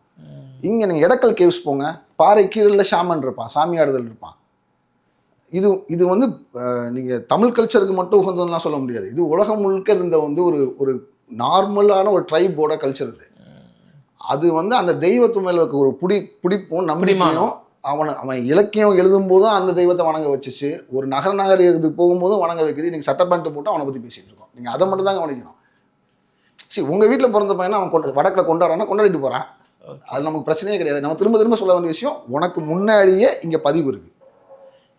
இங்கே நீங்கள் எடக்கல் கேவ்ஸ் போங்க, பாறை கீழே ஷாமன் இருப்பான், சாமி ஆடுதல் இருப்பான். இது வந்து நீங்கள் தமிழ் கல்ச்சருக்கு மட்டும் உகந்ததுலாம் சொல்ல முடியாது. இது உலகம் முழுக்க இருந்த வந்து ஒரு நார்மலான ஒரு ட்ரைபோட கல்ச்சர் இது. அது வந்து அந்த தெய்வத்து மேலே இருக்க ஒரு பிடிப்பும் நம்பிக்கையும் அவன் இலக்கியம் எழுதும் போதும் அந்த தெய்வத்தை வணங்க வச்சுச்சு. ஒரு நகர இது போகும்போதும் வணங்க வைக்குது. நீங்கள் சட்டை பேண்ட்டு போட்டு அவனை பற்றி பேசிகிட்டு இருக்கோம். நீங்கள் அதை மட்டும் தான் கவனிக்கணும். சரி, உங்கள் வீட்டில் பிறந்த பையனை அவன் வடக்கில் கொண்டாடிட்டு போகிறான், அது நமக்கு பிரச்சனையே கிடையாது. நம்ம திரும்ப திரும்ப சொல்ல வேண்டிய விஷயம், உனக்கு முன்னாடியே இங்கே பதிவு இருக்குது.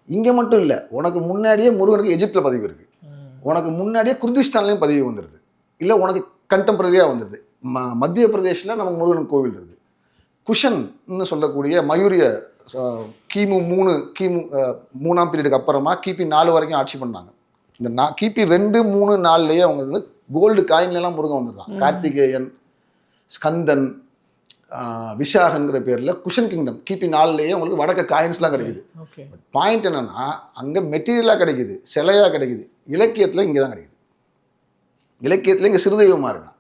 இங்கே மட்டும் இல்லை, உனக்கு முன்னாடியே முருகனுக்கு எஜிப்தில் பதிவு இருக்குது, உனக்கு முன்னாடியே குர்திஸ்தான்லேயும் பதிவு வந்துடுது, இல்லை உனக்கு கண்டெம்பரரியாக வந்துடுது. மத்திய பிரதேஷில் நமக்கு முருகன் கோவில் இருக்குது. குஷன்னு சொல்லக்கூடிய மயூரிய கிமு 3ஆம் பீரியடுக்கு அப்புறமா கிபி 4 வரைக்கும் ஆட்சி பண்ணாங்க. இந்த கிபி 2, 3, 4லேயே அவங்க வந்து கோல்டு காயின்லாம் முருகன் வந்துருக்கான். கார்த்திகேயன், ஸ்கந்தன், விஷாகங்கிற பேரில் குஷன் கிங்டம் கிபி 4லேயே உங்களுக்கு வடக்க காயின்ஸ்லாம் கிடைக்குது. பாயிண்ட் என்னன்னா, அங்கே மெட்டீரியலாக கிடைக்குது, சிலையாக கிடைக்குது. இலக்கியத்தில் இங்கே தான் கிடைக்குது. இலக்கியத்தில் இங்கே சிறுதெய்வமாக இருக்கான்,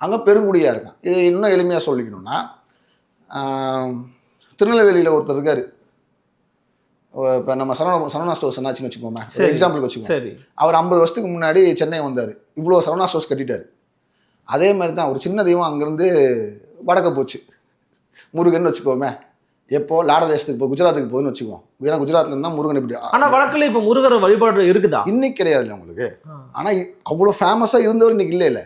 அங்கே பெருங்குடியாக இருக்கான். இது இன்னும் எளிமையாக சொல்லிக்கணும்னா, திருநெல்வேலியில் ஒருத்தர் இருக்கார். இப்போ நம்ம சரவணா ஸ்டோர்ஸ் என்னாச்சுன்னு வச்சுக்கோமே, எக்ஸாம்பிளுக்கு வச்சுக்கோங்க. அவர் 50 வருஷத்துக்கு முன்னாடி சென்னை வந்தார், இவ்வளோ சரவணா ஸ்டோர்ஸ் கட்டிட்டார். அதே மாதிரி தான் ஒரு சின்ன தெய்வம் அங்கேருந்து வடக்க போச்சு, முருகன் வச்சுக்கோமே. எப்போ லாட தேசத்துக்கு இப்போ குஜராத்துக்கு போகுதுன்னு வச்சுக்குவோம். ஏன்னா குஜராத்ல இருந்தால் முருகன் இப்படி. ஆனால் வடக்கில் இப்போ முருகர் வழிபாடு இருக்குதா? இன்னைக்கு கிடையாது இல்லை உங்களுக்கு. ஆனால் அவ்வளோ ஃபேமஸாக இருந்தவர் இன்னைக்கு இல்லை.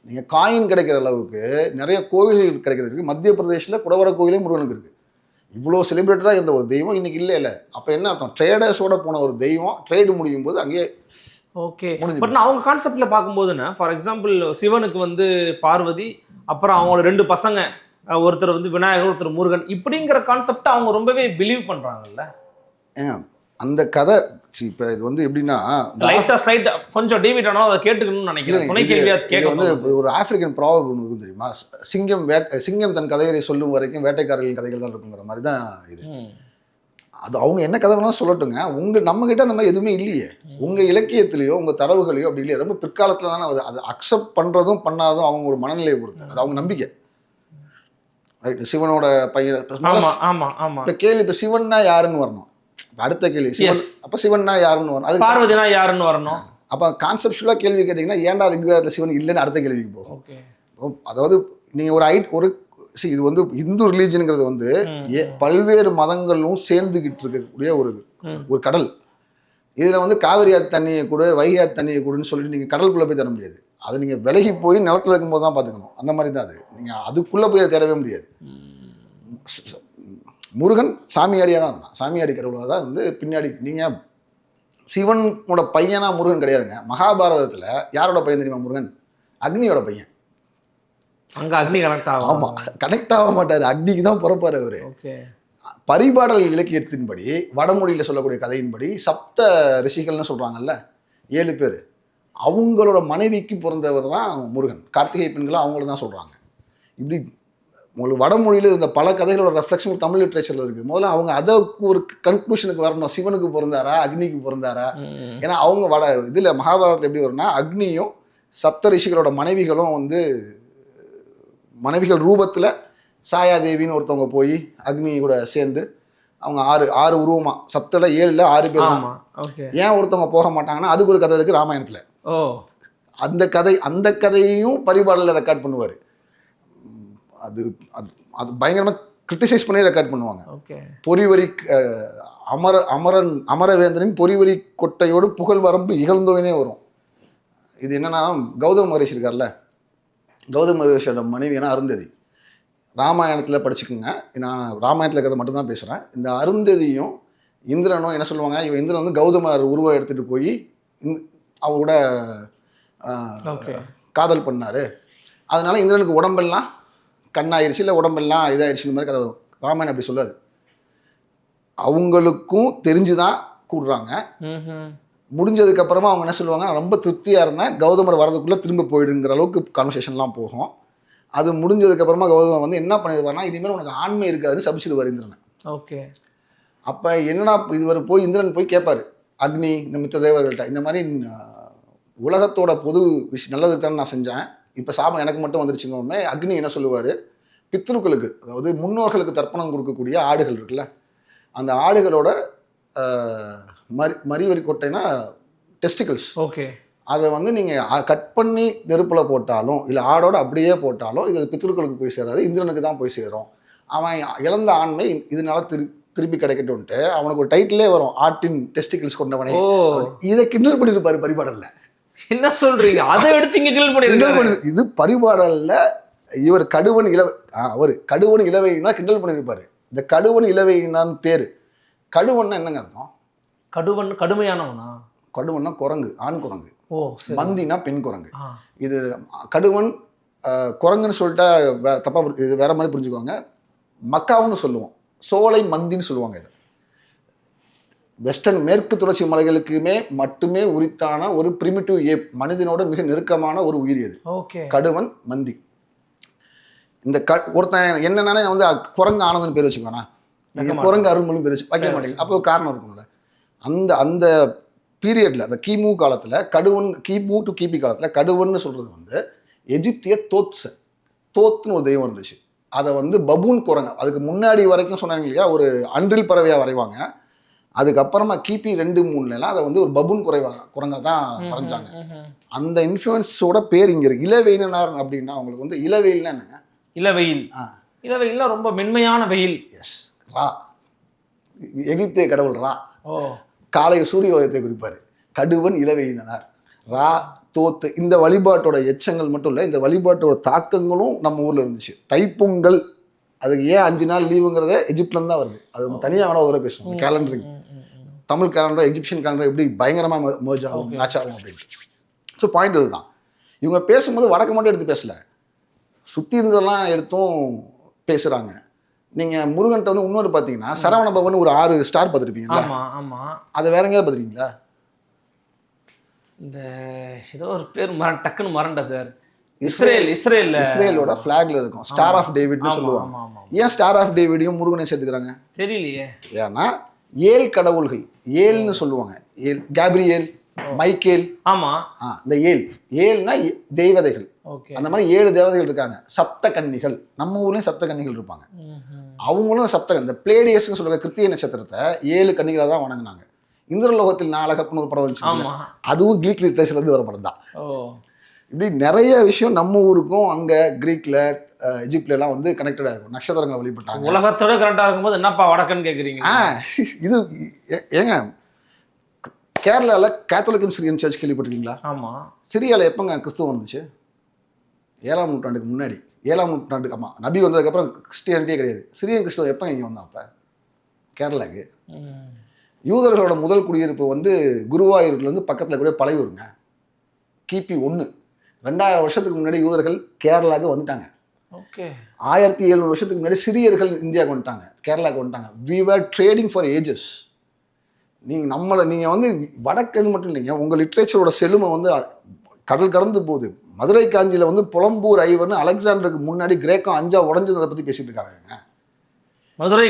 நீங்கள் காயின் கிடைக்கிற அளவுக்கு நிறைய கோவில்கள் கிடைக்கிறதுக்கு மத்திய பிரதேஷில் குடவர கோவிலே முருகனுக்கு இருக்குது. இவ்வளோ செலிப்ரேட்டடாக இருந்த ஒரு தெய்வம் இன்னைக்கு இல்லை. அப்போ என்ன அர்த்தம்? ட்ரேடர்ஸோட போன ஒரு தெய்வம் ட்ரேடு முடியும் போது அங்கேயே ஓகே. பட் நான் அவங்க கான்செப்டில் பார்க்கும்போதுன்னா, ஃபார் எக்ஸாம்பிள் சிவனுக்கு வந்து பார்வதி, அப்புறம் அவங்களோட 2 பசங்க, ஒருத்தர் வந்து விநாயகர், ஒருத்தர் முருகன், இப்படிங்கிற கான்செப்டை அவங்க ரொம்பவே பிலீவ் பண்ணுறாங்கல்ல. அந்த கதை இப்போ இது வந்து எப்படின்னா, கொஞ்சம் டேவிட் ஆனால் அதை கேட்டுக்கணும்னு நினைக்கிறேன். வந்து ஒரு ஆப்பிரிக்கன் ப்ராவர்ப் ஒன்று இருக்கும் தெரியுமா, சிங்கம் தன் கதைகளை சொல்லும் வரைக்கும் வேட்டைக்காரர்களின் கதைகள் தான் இருக்குங்கிற மாதிரி தான் இது. அது அவங்க என்ன கதை வேணாலும் சொல்லட்டுங்க, நம்மகிட்ட அந்த மாதிரி எதுவுமே இல்லையே. உங்கள் இலக்கியத்திலையோ உங்கள் தரவுகளையோ அப்படி இல்லையே. ரொம்ப பிற்காலத்தில் தானே அது அக்செப்ட் பண்ணுறதும் பண்ணாதும் அவங்க ஒரு மனநிலையை பொறுத்து, அது அவங்க நம்பிக்கை. ரைட், சிவனோட பையன். இப்போ கேள்வி, இப்போ சிவன்னா யாருன்னு வரணும். அடுத்த கேள்வி, சிவன் அப்போ சிவன்னா யாருன்னு வரணும், அது பார்வதினா யாருன்னு வரணும். அப்போ கான்செப்டுவலாக கேள்வி கேட்டிங்கன்னா, ஏன்டா ரிக்வேதத்தில் சிவன் இல்லைன்னு அடுத்த கேள்விக்கு போகும். அதாவது நீங்கள் ஒரு இது வந்து இந்து ரிலீஜனுங்கிறது வந்து பல்வேறு மதங்களும் சேர்ந்துக்கிட்டு இருக்கக்கூடிய ஒரு கடல். இதில் வந்து காவிரி ஆத்து தண்ணியை கூட, வைகை ஆத்து தண்ணியை கூடன்னு சொல்லிட்டு நீங்கள் கடலுக்குள்ளே போய் தர முடியாது. அது நீங்கள் விலகி போய் நிலத்தில் இருக்கும்போது தான் பார்த்துக்கணும். அந்த மாதிரி தான் அது. நீங்கள் அதுக்குள்ளே போய் அதை தேடவே முடியாது. முருகன் சாமியாடியாக தான் இருந்தான், சாமியாடி கடவுளாக தான் வந்து பின்னாடி. நீங்கள் சிவனோட பையனா முருகன் கிடையாதுங்க. மகாபாரதத்தில் யாரோட பையன் தெரியுமா முருகன்? அக்னியோட பையன். அங்கே அக்னி கனெக்ட் ஆகும். ஆமாம், கனெக்ட் ஆக மாட்டார், அக்னிக்கு தான் பிறப்பார் அவர். பரிபாடல் இலக்கியத்தின்படி, வடமொழியில் சொல்லக்கூடிய கதையின்படி, சப்த ரிஷிகள்னு சொல்கிறாங்கல்ல, 7 பேர், அவங்களோட மனைவிக்கு பிறந்தவர் தான் முருகன். கார்த்திகை பெண்களும் அவங்கள தான் சொல்கிறாங்க. இப்படி உங்களுக்கு வடமொழியில் இருந்த பல கதைகளோட ரெஃப்ளெக்ஷன் தமிழ் லிட்ரேச்சரில் இருக்குது. முதல்ல அவங்க அதை ஒரு கன்க்ளூஷனுக்கு வரணும், சிவனுக்கு பிறந்தாரா அக்னிக்கு பிறந்தாரா. ஏன்னா அவங்க இதில் மகாபாரதத்தில் எப்படி வரும்னா, அக்னியும் சப்த ரிஷிகளோட மனைவிகளும் வந்து மனைவிகள் ரூபத்தில் சாயாதேவின்னு ஒருத்தவங்க போய் அக்னி கூட சேர்ந்து அவங்க 6 உருவமாக, சப்தில் 7ல் 6 பேர். ஏன் ஒருத்தவங்க போக மாட்டாங்கன்னா அதுக்கு ஒரு கதை இருக்குது ராமாயணத்தில். அந்த கதையையும் பரிபாடலில் ரெக்கார்ட் பண்ணுவார். அது அது பயங்கரமாக கிரிட்டிசைஸ் பண்ணி ரெக்கார்ட் பண்ணுவாங்க. பொறிவரி அமரவேந்தனின் பொறிவரி கொட்டையோடு புகழ் வரம்பு இகழ்ந்தோனே வரும். இது என்னன்னா, கௌதம மகரிஷி இருக்கார்ல, கௌதம மகரிஷியோட மனைவினா அருந்ததி. ராமாயணத்தில் படிச்சுக்கோங்க, நான் ராமாயணத்தில் இருக்கிறத மட்டும்தான் பேசுகிறேன். இந்த அருந்ததியும் இந்திரனும் என்ன சொல்லுவாங்க, இவன் இந்திரன் வந்து கௌதமர் உருவம் எடுத்துகிட்டு போய் அவ கூட காதல் பண்ணார், அதனால இந்திரனுக்கு உடம்பெல்லாம் கண்ணாயிருச்சு, இல்லை உடம்பெல்லாம் இதாகிடுச்சு, மாதிரி கதை வரும். ராமாயணம் அப்படி சொல்லாது. அவங்களுக்கும் தெரிஞ்சுதான் கூடுறாங்க. முடிஞ்சதுக்கப்புறமா அவங்க என்ன சொல்லுவாங்க, ரொம்ப திருப்தியாக இருந்தேன், கௌதமர் வரதுக்குள்ளே திரும்ப போயிடுங்கிற அளவுக்கு கான்வர்சேஷன்லாம் போகும். அது முடிஞ்சதுக்கப்புறமா கௌதமன் வந்து என்ன பண்ணிடுவார்னா, இனிமேல் உனக்கு ஆண்மை இருக்காதுன்னு சபிச்சிடுவார் இந்திரனை. ஓகே. அப்போ என்னடா இவர் போய் இந்திரன் போய் கேட்பாரு அக்னி இந்த மித்த தேவர்கள்ட்ட, இந்த மாதிரி உலகத்தோட பொது நல்லதுக்கு தானே நான் செஞ்சேன், இப்போ சாபம் எனக்கு மட்டும் வந்துருச்சுங்கவுமே அக்னி என்ன சொல்லுவார், பித்ருக்களுக்கு அதாவது முன்னோர்களுக்கு தர்ப்பணம் கொடுக்கக்கூடிய ஆடுகள் இருக்குல்ல, அந்த ஆடுகளோட மறிவரி கொட்டைனா டெஸ்டிகல்ஸ், ஓகே, அதை வந்து நீங்கள் கட் பண்ணி நெருப்பில் போட்டாலும் இல்லை ஆடோட அப்படியே போட்டாலும் இது பித்ருக்களுக்கு போய் சேராது, இந்திரனுக்கு தான் போய் சேரும். அவன் இழந்த ஆண்மை இதனால திருப்பி கிடைக்கட்டும்ட்டு அவனுக்கு ஒரு டைட்டிலே வரும், ஆட்டின் டெஸ்டிகல்ஸ் கொண்டவனே. இதை கிண்டல் பண்ணியிருப்பாரு பரிபாடல்ல. என்ன சொல்றீங்க? அதை எடுத்து கிண்டல் பண்ணிருக்காரு. இது பரிபாடல்ல இவர் கடுவன் அவர் கடுவன் இளவைனா கிண்டல் பண்ணியிருப்பாரு. இந்த கடுவன் இளவைனான்னு பேரு. கடுவன்னா என்னங்க அர்த்தம்? கடுவன் கடுமையானவனா? கடுவன்னா குரங்கு, ஆண் குரங்கு. ஓ, மந்தினா பெண் குரங்கு. இது கடுவன் குரங்குன்னு சொல்லிட்டா தப்பா, இது வேற மாதிரி புரிஞ்சுக்குவாங்க. மக்காவுன்னு சொல்லுவோம், சோலை மந்தின்னு சொல்லுவாங்க. இது வெஸ்டர்ன் மேற்கு தொடர்ச்சி மலைகளுக்குமே மட்டுமே உரித்தான ஒரு பிரிமிட்டிவ் ஏப், மனிதனோட மிக நெருக்கமான ஒரு உயிரி அது. கடுவன் மந்தி. இந்த ஒருத்தன் என்னன்னா வந்து குரங்கு ஆனந்தன் பேர் வச்சுக்கோண்ணா, குரங்கு அருள்மொழி பேர் வச்சு வைக்க மாட்டேங்க. அப்போ காரணம் இருக்கும்ல, அந்த அந்த பீரியட்ல அந்த கிமு காலத்தில் கடுவன், கிமு டு கிபி காலத்தில் கடுவன்னு சொல்றது வந்து எஜிப்திய தோத்துன்னு ஒரு தெய்வம் இருந்துச்சு. அதை வந்து பபூன் குரங்கு, அதுக்கு முன்னாடி வரைக்கும் சொன்னாங்க இல்லையா, ஒரு அன்றில் பறவையாக வரைவாங்க. அதுக்கப்புறமா கிபி 2-3 அதை வந்து ஒரு பபூன் குரங்கா தான் வரைஞ்சாங்க. அந்த இன்ஃப்ளூயன்ஸோட பேர் இங்கே இருக்கு. இளவெயினார் அப்படின்னா அவங்களுக்கு வந்து இளவெயில்னா என்னங்க? இளவெயில். இளவெயில்னா ரொம்ப மென்மையான வெயில். எஸ், ரா, எகிப்திய கடவுள் ரா. காலை சூரிய உதயத்தை குறிப்பார். கடுவன் இளவெயினார், ரா, தோத்து. இந்த வழிபாட்டோட எச்சங்கள் மட்டும் இல்லை, இந்த வழிபாட்டோட தாக்கங்களும் நம்ம ஊரில் இருந்துச்சு. தைப்பொங்கல், அதுக்கு ஏன் 5 நாள் லீவுங்கிறத எஜிப்ட்லேருந்து தான் வருது. அது நம்ம தனியாக வேணால் ஒரு பேசுவோம். கேலண்டரிங், தமிழ் கேலண்டர் எஜிப்சியன் கேலண்டர் எப்படி பயங்கரமாக மேர்ஜ் ஆகும், மேட்ச் ஆகும் அப்படின்ட்டு. ஸோ பாயிண்ட் இதுதான். இவங்க பேசும்போது வடக்கு மட்டும் எடுத்து பேசலை, சுற்றி இருந்ததெல்லாம் எடுத்தும் பேசுகிறாங்க. நீங்கள் முருகன்ட்ட வந்து இன்னொரு பார்த்தீங்கன்னா சரவண பவன் ஒரு 6 ஸ்டார் பார்த்துருப்பீங்களா? ஆமாம். அதை வேற எங்கேயாவது பார்த்துருக்கீங்களா? இந்த ஏதோ ஒரு பேர் டக்குன்னு மறண்டா சார். இஸ்ரேலோட ஃபிளாக்ல இருக்கும் ஸ்டார் ஆஃப் டேவிட்னு சொல்லுவாங்க. ஏன் ஸ்டார் ஆஃப் டேவிடையும் முருகனையும் சேர்த்துக்கிறாங்க தெரியலையே. ஏன்னா 7 கடவுள்கள், 7ன்னு சொல்லுவாங்க. Gabriel, Michael. ஆமா, இந்த 7னா தேவதைகள். அந்த மாதிரி 7 தேவதைகள் இருக்காங்க. சப்த கன்னிகள், நம்ம ஊர்லயும் சப்த கன்னிகள் இருப்பாங்க. அவங்களும் இந்த பிளேடியஸ்ன்னு சொல்ற கிருத்திய நட்சத்திரத்தை 7 கன்னிகளை தான் வணங்கினாங்க. இந்திரலோகத்தில் 4 அழகப்பன்னு ஒரு படம் வந்துச்சு, அதுவும் கிரீக் லிட்ரேச்சர்ல இருந்து வர படம் தான். இப்படி நிறைய விஷயம் நம்ம ஊருக்கும் அங்கே கிரீக்ல எஜிப்ட்லாம் வந்து கனெக்டடாக இருக்கும். நட்சத்திரங்களை வழிபட்டாங்க. உலகத்தோட கரெக்டாக இருக்கும்போது என்னப்பா வடக்குன்னு கேட்குறீங்க? இது ஏங்க கேரளாவில் கேத்தலிக் சிரியன் சர்ச் கேள்விப்பட்டிருக்கீங்களா? ஆமாம். சிரியாவில் எப்போங்க கிறிஸ்துவம் வந்துச்சு? 7ஆம் நூற்றாண்டுக்கு முன்னாடி, 7ஆம் நூற்றாண்டுக்கு. ஆமாம், நபி வந்ததுக்கப்புறம் கிறிஸ்டியானிட்டியே கிடையாது. சிரியன் கிறிஸ்துவம் எப்போ இங்கே வந்தான்? அப்போ கேரளாவுக்கு யூதர்களோட முதல் குடியிருப்பு வந்து குருவாயூர்லேருந்து பக்கத்தில் கூட பழையூருங்க. கிபி 1, 2000 வருஷத்துக்கு முன்னாடி யூதர்கள் கேரளாவுக்கு வந்துட்டாங்க. ஓகே. 1700 வருஷத்துக்கு முன்னாடி சிரியர்கள் இந்தியாவுக்கு வந்துட்டாங்க, கேரளாவுக்கு வந்துட்டாங்க. We were trading for ages. நீங்கள் வந்து வடக்குன்னு மட்டும் இல்லைங்க, உங்கள் லிட்ரேச்சரோட செழுமை வந்து கடல் கடந்து போகுது. மதுரை காஞ்சியில் வந்து புலம்பூர் ஐவர்னு அலெக்சாண்டருக்கு முன்னாடி கிரேக்கம் 5ஆ உடஞ்சதை பற்றி பேசிட்டு இருக்காங்க. மதுரை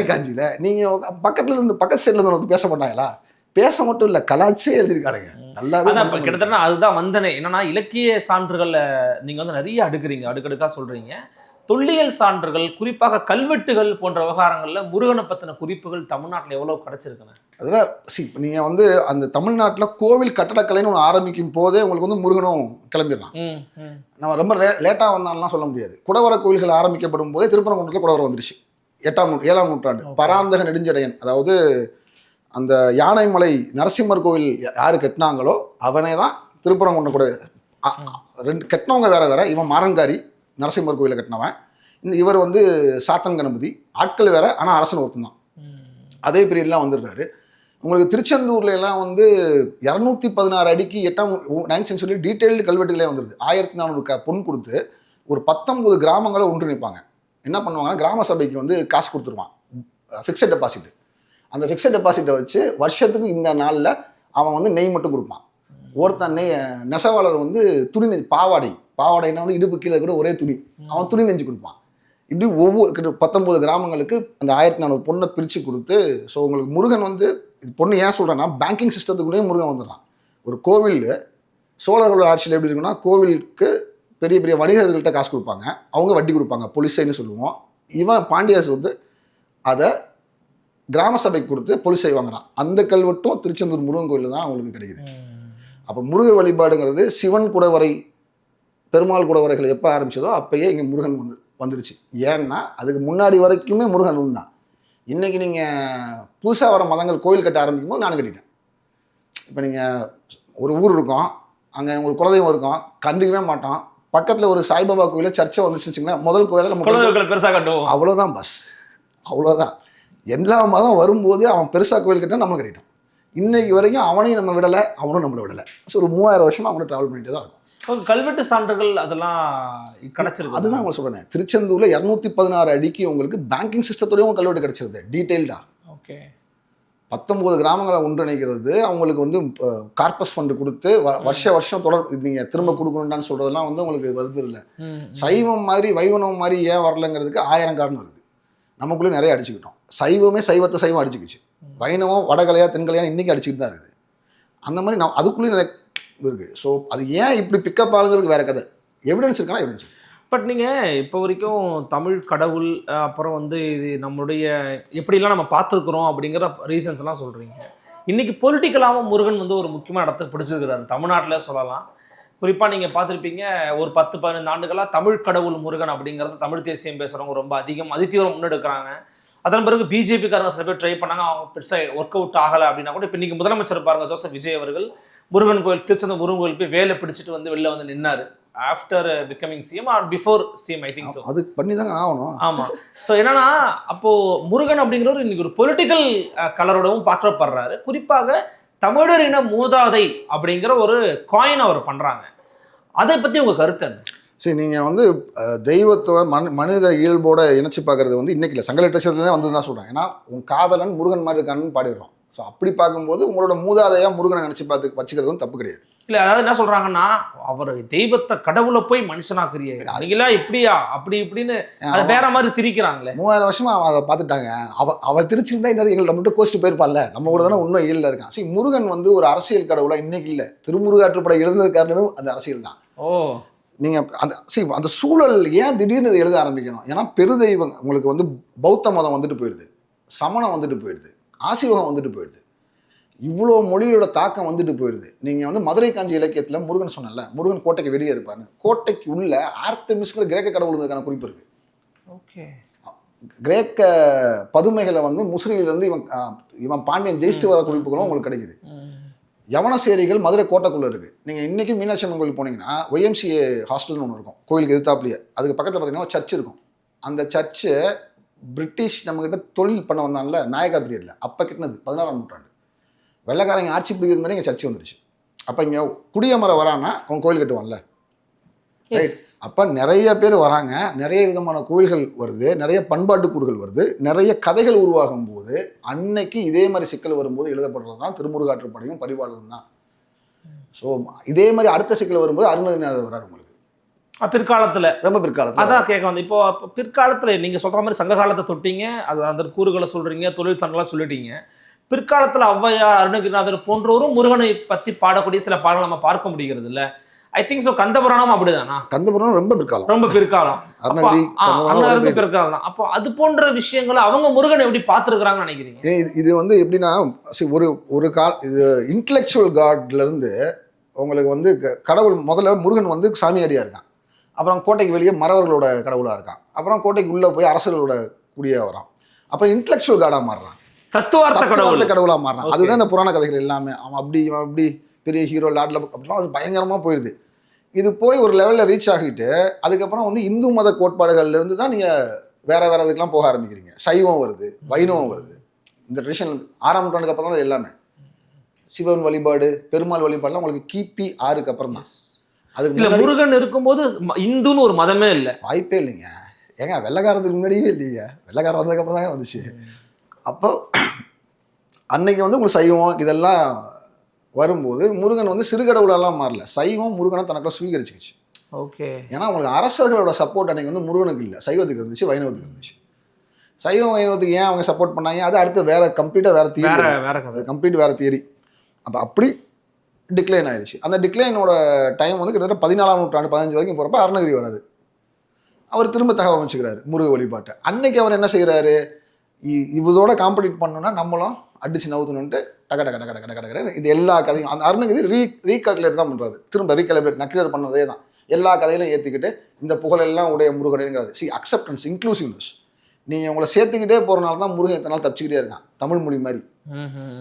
காஞ்சியில் நீங்கள் பக்கத்து ஸ்டேட்ல இருந்து பேச மாட்டாங்களா? பேச மட்டும் இல்லை, கலாச்சே எழுதியிருக்காருங்க. நல்லா கிட்டத்தட்ட அதுதான் வந்தனே. என்னன்னா இலக்கிய சான்றுகள் நீங்கள் வந்து நிறைய அடுக்கடுக்காக சொல்கிறீங்க. தொல்லியல் சான்றுகள், குறிப்பாக கல்வெட்டுகள் போன்ற விவகாரங்களில் முருகனை பற்றின குறிப்புகள் தமிழ்நாட்டில் எவ்வளோ கிடச்சிருக்குன்னு அதில் நீங்கள் வந்து அந்த தமிழ்நாட்டில் கோவில் கட்டடக்கலைன்னு ஒன்று ஆரம்பிக்கும் போதே உங்களுக்கு வந்து முருகனும் கிளம்பிடலாம். நம்ம ரொம்ப லேட்டாக வந்தாலும் சொல்ல முடியாது. குடவர கோவில்கள் ஆரம்பிக்கப்படும் போதே திருப்பரங்குன்றத்தில் குடவரம் வந்துருச்சு. 7ஆம் நூற்றாண்டு பராந்தக நெடுஞ்சடையன், அதாவது அந்த யானைமலை நரசிம்மர் கோவில் யாரு கட்டினாங்களோ அவனே தான் திருப்பரங்குன்றம் கூட. 2 கட்டினவங்க வேற. இவன் மாரங்காரி நரசிம்மர் கோவிலை கட்டினவன். இவர் வந்து சாத்தன் கணபதி. ஆட்கள் வேற, ஆனால் அரசன் ஒருத்தன் தான். அதே பீரியட்லாம் வந்துருக்காரு. உங்களுக்கு திருச்செந்தூர்ல எல்லாம் வந்து 216 அடிக்கு 9th சென்ச்சுரி டீட்டெயில்டு கல்வெட்டுகளே வந்துருது. 1400 பொன் கொடுத்து ஒரு 19 கிராமங்களை ஒன்றிணைப்பாங்க. என்ன பண்ணுவாங்கன்னா, கிராம சபைக்கு வந்து காசு கொடுத்துருவான், ஃபிக்ஸட் டெபாசிட். அந்த ஃபிக்ஸட் டெபாசிட்டை வச்சு வருஷத்துக்கு இந்த நாளில் அவன் வந்து நெய் மட்டும் கொடுப்பான். ஒருத்தன் நெசவாளர் வந்து துணி பாவாடை பாவாடைன்னா வந்து இடுப்பு கீழே கூட ஒரே துணி, அவன் துணி நெஞ்சு கொடுப்பான். இப்படி ஒவ்வொரு கிட்ட 19 கிராமங்களுக்கு அந்த 1400 பொண்ணை பிரித்து கொடுத்து. ஸோ உங்களுக்கு முருகன் வந்து இது பொண்ணு ஏன் சொல்கிறேன்னா பேங்கிங் சிஸ்டத்துக்குள்ளேயே முருகன் வந்துடுறான். ஒரு கோவில் சோழர்களோட ஆட்சியில் எப்படி இருக்குன்னா, கோவிலுக்கு பெரிய பெரிய வணிகர்கள்ட்ட காசு கொடுப்பாங்க, அவங்க வட்டி கொடுப்பாங்க, பொலிசைன்னு சொல்லுவோம். இவன் பாண்டியாஸ் வந்து அதை கிராம சபைக்கு கொடுத்து பொலிசை வாங்குறான். அந்த கல்வெட்டும் திருச்செந்தூர் முருகன் கோயிலில் தான் அவங்களுக்கு கிடைக்குது. அப்போ முருக வழிபாடுங்கிறது சிவன் குடவரை பெருமாள் குடவரைகள் எப்போ ஆரம்பிச்சதோ அப்பயே இங்கே முருகன் வந்துருச்சு. ஏன்னா அதுக்கு முன்னாடி வரைக்குமே முருகன் தான். இன்றைக்கி நீங்கள் புதுசாக வர மதங்கள் கோயில் கட்ட ஆரம்பிக்கும் போது நானும் கட்டிட்டேன். இப்போ நீங்கள் ஒரு ஊர் இருக்கோம், அங்கே ஒரு குலதெய்வம் இருக்கும், கண்டுக்கவே மாட்டோம். பக்கத்தில் ஒரு சாய்பாபா கோயிலில் சர்ச்சை வந்துச்சுன்னு வச்சுங்களேன், முதல் கோயிலில் நம்ம பெருசாக கட்டுவோம். அவ்வளோதான் பஸ், அவ்வளோதான். எல்லா மதம் வரும்போது அவன் பெருசாக கோயில் கட்டினா நம்ம கட்டிட்டோம். இன்னைக்கு வரைக்கும் அவனையும் நம்ம விடலை, அவனும் நம்மளை விடலை. ஸோ ஒரு 3000 வருஷமாக அவனை ட்ராவல் பண்ணிட்டு தான் இருக்கும். கல்வெட்டு சான்றுகள் அதெல்லாம் கிடைச்சிருக்கு. அதுதான் அவங்க சொல்கிறேன். திருச்செந்தூரில் 216 அடிக்கு உங்களுக்கு பேங்கிங் சிஸ்டத்தோடையும் கல்வெட்டு கிடைச்சிருது டீட்டெயில்டா. ஓகே. 19 கிராமங்களை ஒன்றிணைக்கிறது, அவங்களுக்கு வந்து கார்பஸ் ஃபண்டு கொடுத்து வருஷம் தொடர் நீங்கள் திரும்ப கொடுக்கணும்டான்னு சொல்கிறதெல்லாம் வந்து உங்களுக்கு வருது இல்லை. சைவம் மாதிரி வைவனம் மாதிரி ஏன் வரலைங்கிறதுக்கு 1000 காரணம் இருக்குது. நமக்குள்ளே நிறைய அடிச்சுக்கிட்டோம். சைவமே சைவம் அடிச்சுக்கிச்சு, வைணவம் வடகலையா தென்கலையா இன்றைக்கி அடிச்சுக்கிட்டு தான் இருக்குது. அந்த மாதிரி நான் அதுக்குள்ளேயும் நிறைய இருக்குது. ஸோ அது ஏன் இப்படி பிக்கப் ஆகுங்கிறதுக்கு வேறு கதை. எவிடன்ஸ் இருக்கானா எவிடன்ஸ். பட் நீங்கள் இப்போ வரைக்கும் தமிழ் கடவுள் அப்புறம் வந்து இது நம்மளுடைய எப்படிலாம் நம்ம பார்த்துருக்குறோம் அப்படிங்கிற ரீசன்ஸ் எல்லாம் சொல்கிறீங்க. இன்றைக்கி பொலிட்டிக்கலாகவும் முருகன் வந்து ஒரு முக்கியமான இடத்துக்கு பிடிச்சிருக்கிறாரு தமிழ்நாட்டில் சொல்லலாம். குறிப்பாக நீங்கள் பார்த்துருப்பீங்க, ஒரு 10-15 ஆண்டுகளாக தமிழ் கடவுள் முருகன் அப்படிங்கிறத தமிழ் தேசியம் பேசுகிறவங்க ரொம்ப அதிதீவிரம் முன்னெடுக்கிறாங்க. அதன் பிறகு பிஜேபிக்காரங்க சில பேர் ட்ரை பண்ணாங்க, அவங்க பெருசாக ஒர்க் அவுட் ஆகலை அப்படின்னா கூட இப்போ இன்றைக்கி முதலமைச்சர் பாருங்க ஜோசப் விஜய் அவர்கள் முருகன் கோயில் திருச்செந்தூர் முருகன் கோயில் போய் வேலை பிடிச்சிட்டு வந்து வெளில வந்து நின்னார். After becoming CM or before CM I think so. அது பண்ணி தாங்க ஆகணும். ஆமாம். ஸோ என்னன்னா அப்போது முருகன் அப்படிங்கிறவர் இன்னைக்கு ஒரு பொலிட்டிக்கல் கலரோடவும் பார்க்கப்படுறாரு. குறிப்பாக தமிழர் இன மூதாதை அப்படிங்கிற ஒரு காயின் அவர் பண்ணுறாங்க. அதை பற்றி உங்கள் கருத்து என்ன? சரி, நீங்கள் வந்து தெய்வத்தை மனித இயல்போட இணைச்சி பார்க்குறது வந்து இன்றைக்கி இல்லை, சங்க லிட்டரேச்சர்லேயே வந்து தான் சொல்கிறேன். ஏன்னா உன் காதலன் முருகன் மாதிரி இருக்கான்னு பாடிடுறோம். ஸோ அப்படி பார்க்கும்போது உங்களோட மூதாதையாக முருகனை நினச்சி பார்த்து வச்சுக்கிறதும் தப்பு கிடையாது. இல்லை, அதாவது என்ன சொல்கிறாங்கன்னா, அவர் தெய்வத்தை கடவுளை போய் மனுஷனாக்குறிய நீங்களாம் இப்படியா அப்படி இப்படின்னு அது வேற மாதிரி திரிக்கிறாங்களே. 3000 வருஷமா அவன் அதை பார்த்துட்டாங்க. அவள் திருச்சிருந்தா இன்னும் எங்களை நம்மகிட்ட கோஸ்ட்டு போயிருப்பான்ல, நம்ம கூட தானே உண்மை இயலில் இருக்கான். சரி, முருகன் வந்து ஒரு அரசியல் கடவுளாக இன்னைக்கு இல்லை, திருமுருகாற்றுப்படை எழுந்தது காரணமே அந்த அரசியல் தான். ஓ, நீங்கள் அந்த சூழல் ஏன் திடீர்னு இதை எழுத ஆரம்பிக்கணும்? ஏன்னா பெருதெய்வம் உங்களுக்கு வந்து பௌத்த மதம் வந்துட்டு போயிடுது, சமணம் வந்துட்டு போயிடுது, ஆசிவகம் வந்துட்டு போயிடுது, இவ்வளோ மொழியோட தாக்கம் வந்துட்டு போயிடுது. நீங்கள் வந்து மதுரை காஞ்சி இலக்கியத்தில் முருகன் சொன்னல, முருகன் கோட்டைக்கு வெளியே இருப்பார்னு, கோட்டைக்கு உள்ள ஆர்த்தமிஸ்ங்கிற கிரேக்க கடவுள் இருந்ததுக்கான குறிப்பு இருக்குது. ஓகே. கிரேக்க பதுமைகளை வந்து முஸ்லீம்லேருந்து இவன் பாண்டியன் ஜெயிச்சுட்டு வர குறிப்புகளும் உங்களுக்கு கிடைக்குது. யவனசேரிகள் மதுரை கோட்டைக்குள்ளே இருக்குது. நீங்கள் இன்றைக்கி மீனாட்சி அம்மன் கோயில் போனீங்கன்னா ஒய்எம்சிஏ ஹாஸ்டல்னு ஒன்று இருக்கும் கோயிலுக்கு எதிர்த்தாப்புலேயே. அதுக்கு பக்கத்தில் பார்த்தீங்கன்னா சர்ச் இருக்கும். அந்த சர்ச்சு பிரிட்டிஷ் நம்மக்கிட்ட தொழில் பண்ண வந்தாங்கல்ல நாயகா பீரியடில், அப்போ கிட்டினது 16ஆம் நூற்றாண்டு. வெள்ளைக்காரங்க ஆட்சி பிடிக்கிறது மாதிரி இங்கே சர்ச்சு வந்துருச்சு. அப்போ இங்கே குடியமர வரான்னா அவன் கோயில் கட்டுவான்ல, ரைட்? அப்போ நிறைய பேர் வராங்க, நிறைய விதமான கோயில்கள் வருது, நிறைய பண்பாட்டு கூறுகள் வருது, நிறைய கதைகள் உருவாகும் போது அன்னைக்கு இதே மாதிரி சிக்கல் வரும்போது எழுதப்படுறது தான் திருமுருகாற்றுப்படையும் பரிபாலனும் தான். ஸோ இதே மாதிரி அடுத்த சிக்கல் வரும்போது அருணகிரிநாதர் வராரு உங்களுக்கு பிற்காலத்தில், ரொம்ப பிற்காலத்தில். அதான் கேட்க வந்து இப்போ பிற்காலத்தில் நீங்கள் சொல்கிற மாதிரி சங்க காலத்தை தொட்டிங்க, அது அந்த கூறுகளை சொல்கிறீங்க, தொழில் சங்கலாம் சொல்லிட்டீங்க. பிற்காலத்தில் ஔவையார் அருணகிரிநாதர் போன்றவரும் முருகனை பற்றி பாடக்கூடிய சில பாடல்கள் நம்ம பார்க்க முடிகிறது இல்லை? ஐ திங்க் ஸோ. கந்தபுராணம் அப்படிதானா? கந்தபுராணம் ரொம்ப பிற்காலம், ரொம்ப பிற்காலம். அருணகிரி பிற்காலம் தான். அப்போ அது போன்ற விஷயங்களை அவங்க முருகனை எப்படி பார்த்துருக்குறாங்கன்னு நினைக்கிறீங்க? இது வந்து எப்படின்னா, ஒரு இது இன்டலெக்சுவல் காட்லேருந்து உங்களுக்கு வந்து கடவுள் முதல்ல முருகன் வந்து சாமியாடியாக இருக்கான், அப்புறம் கோட்டைக்கு வெளியே மறவர்களோட கடவுளாக இருக்கான், அப்புறம் கோட்டைக்கு உள்ளே போய் அரசர்களோட கூடிய வரான், அப்புறம் இன்டலெக்சுவல் காடாக மாறுறான், தத்துவார்த்த கடவுளாக மாறுறான். அதுதான் இந்த புராண கதைகள் எல்லாமே. அவன் அப்படி பெரிய ஹீரோ லாட்ல அப்படிலாம் அது பயங்கரமாக போயிடுது. இது போய் ஒரு லெவலில் ரீச் ஆகிட்டு அதுக்கப்புறம் வந்து இந்து மத கோட்பாடுகள்லேருந்து தான் நீங்கள் வேற இதுக்கெல்லாம் போக ஆரம்பிக்கிறீங்க. சைவம் வருது, வைணவம் வருது. இந்த ட்ரெடிஷன் 6ஆம் நூற்றாண்டுக்கு அப்புறம் தான் எல்லாமே. சிவன் வழிபாடு, பெருமாள் வழிபாடுலாம் உங்களுக்கு கிபி 6க்கு அப்புறம் தான். அதுக்கு முருகன் இருக்கும்போது இந்துன்னு ஒரு மதமே இல்லை, வாய்ப்பே இல்லைங்க. ஏங்க வெள்ளைக்காரத்துக்கு முன்னாடியே இல்லைங்க, வெள்ளைக்காரன் வந்ததுக்கப்புறம் தாங்க வந்துச்சு. அப்போ அன்னைக்கு வந்து உங்களுக்கு சைவம் இதெல்லாம் வரும்போது முருகன் வந்து சிறுகடவுளெல்லாம் மாறல, சைவம் முருகனை தனக்குள்ள சுவீகரிச்சுக்கிச்சு. ஓகே. ஏன்னா அவங்களுக்கு அரசர்களோட சப்போர்ட் அன்னைக்கு வந்து முருகனுக்கு இல்லை, சைவத்துக்கு இருந்துச்சு, வைணவத்துக்கு இருந்துச்சு. சைவம் வைணவத்துக்கு ஏன் அவங்க சப்போர்ட் பண்ணாங்க, அது அடுத்து வேற கம்ப்ளீட்டாக வேற தியரி, அது கம்ப்ளீட் வேற தியரி. அப்போ அப்படி டிக்ளைன் ஆயிடுச்சு. அந்த டிக்ளைனோட டைம் வந்து கிட்டத்தட்ட 14ஆம் நூற்றாண்டு 15 வரைக்கும் போகிறப்ப அருணகிரி வராது. அவர் திரும்ப தகவமைச்சுக்கிறாரு முருக வழிபாட்டை. அன்னைக்கு அவர் என்ன செய்கிறாரு, இதோட காம்படிட் பண்ணணும்னா நம்மளும் அடிச்சு நவுத்தணுன்ட்டு டக டக டக டக டக இது எல்லா கதையும் அந்த அருணகிரி ரீகால்குலேட் தான் பண்ணுறாரு. திரும்ப ரீகால்குலேட் நக்லர் பண்ணதே தான். எல்லா கதையிலும் ஏற்றிக்கிட்டு இந்த புகழெல்லாம் உடைய முருகனுங்கிறது அக்செப்டன்ஸ், இன்க்ளூசிவ்னஸ். நீங்கள் உங்களை சேர்த்துக்கிட்டே போகிறனால தான் முருகன் எத்தனை நாள் தப்பிச்சுக்கிட்டே இருக்கான், தமிழ் மொழி மாதிரி.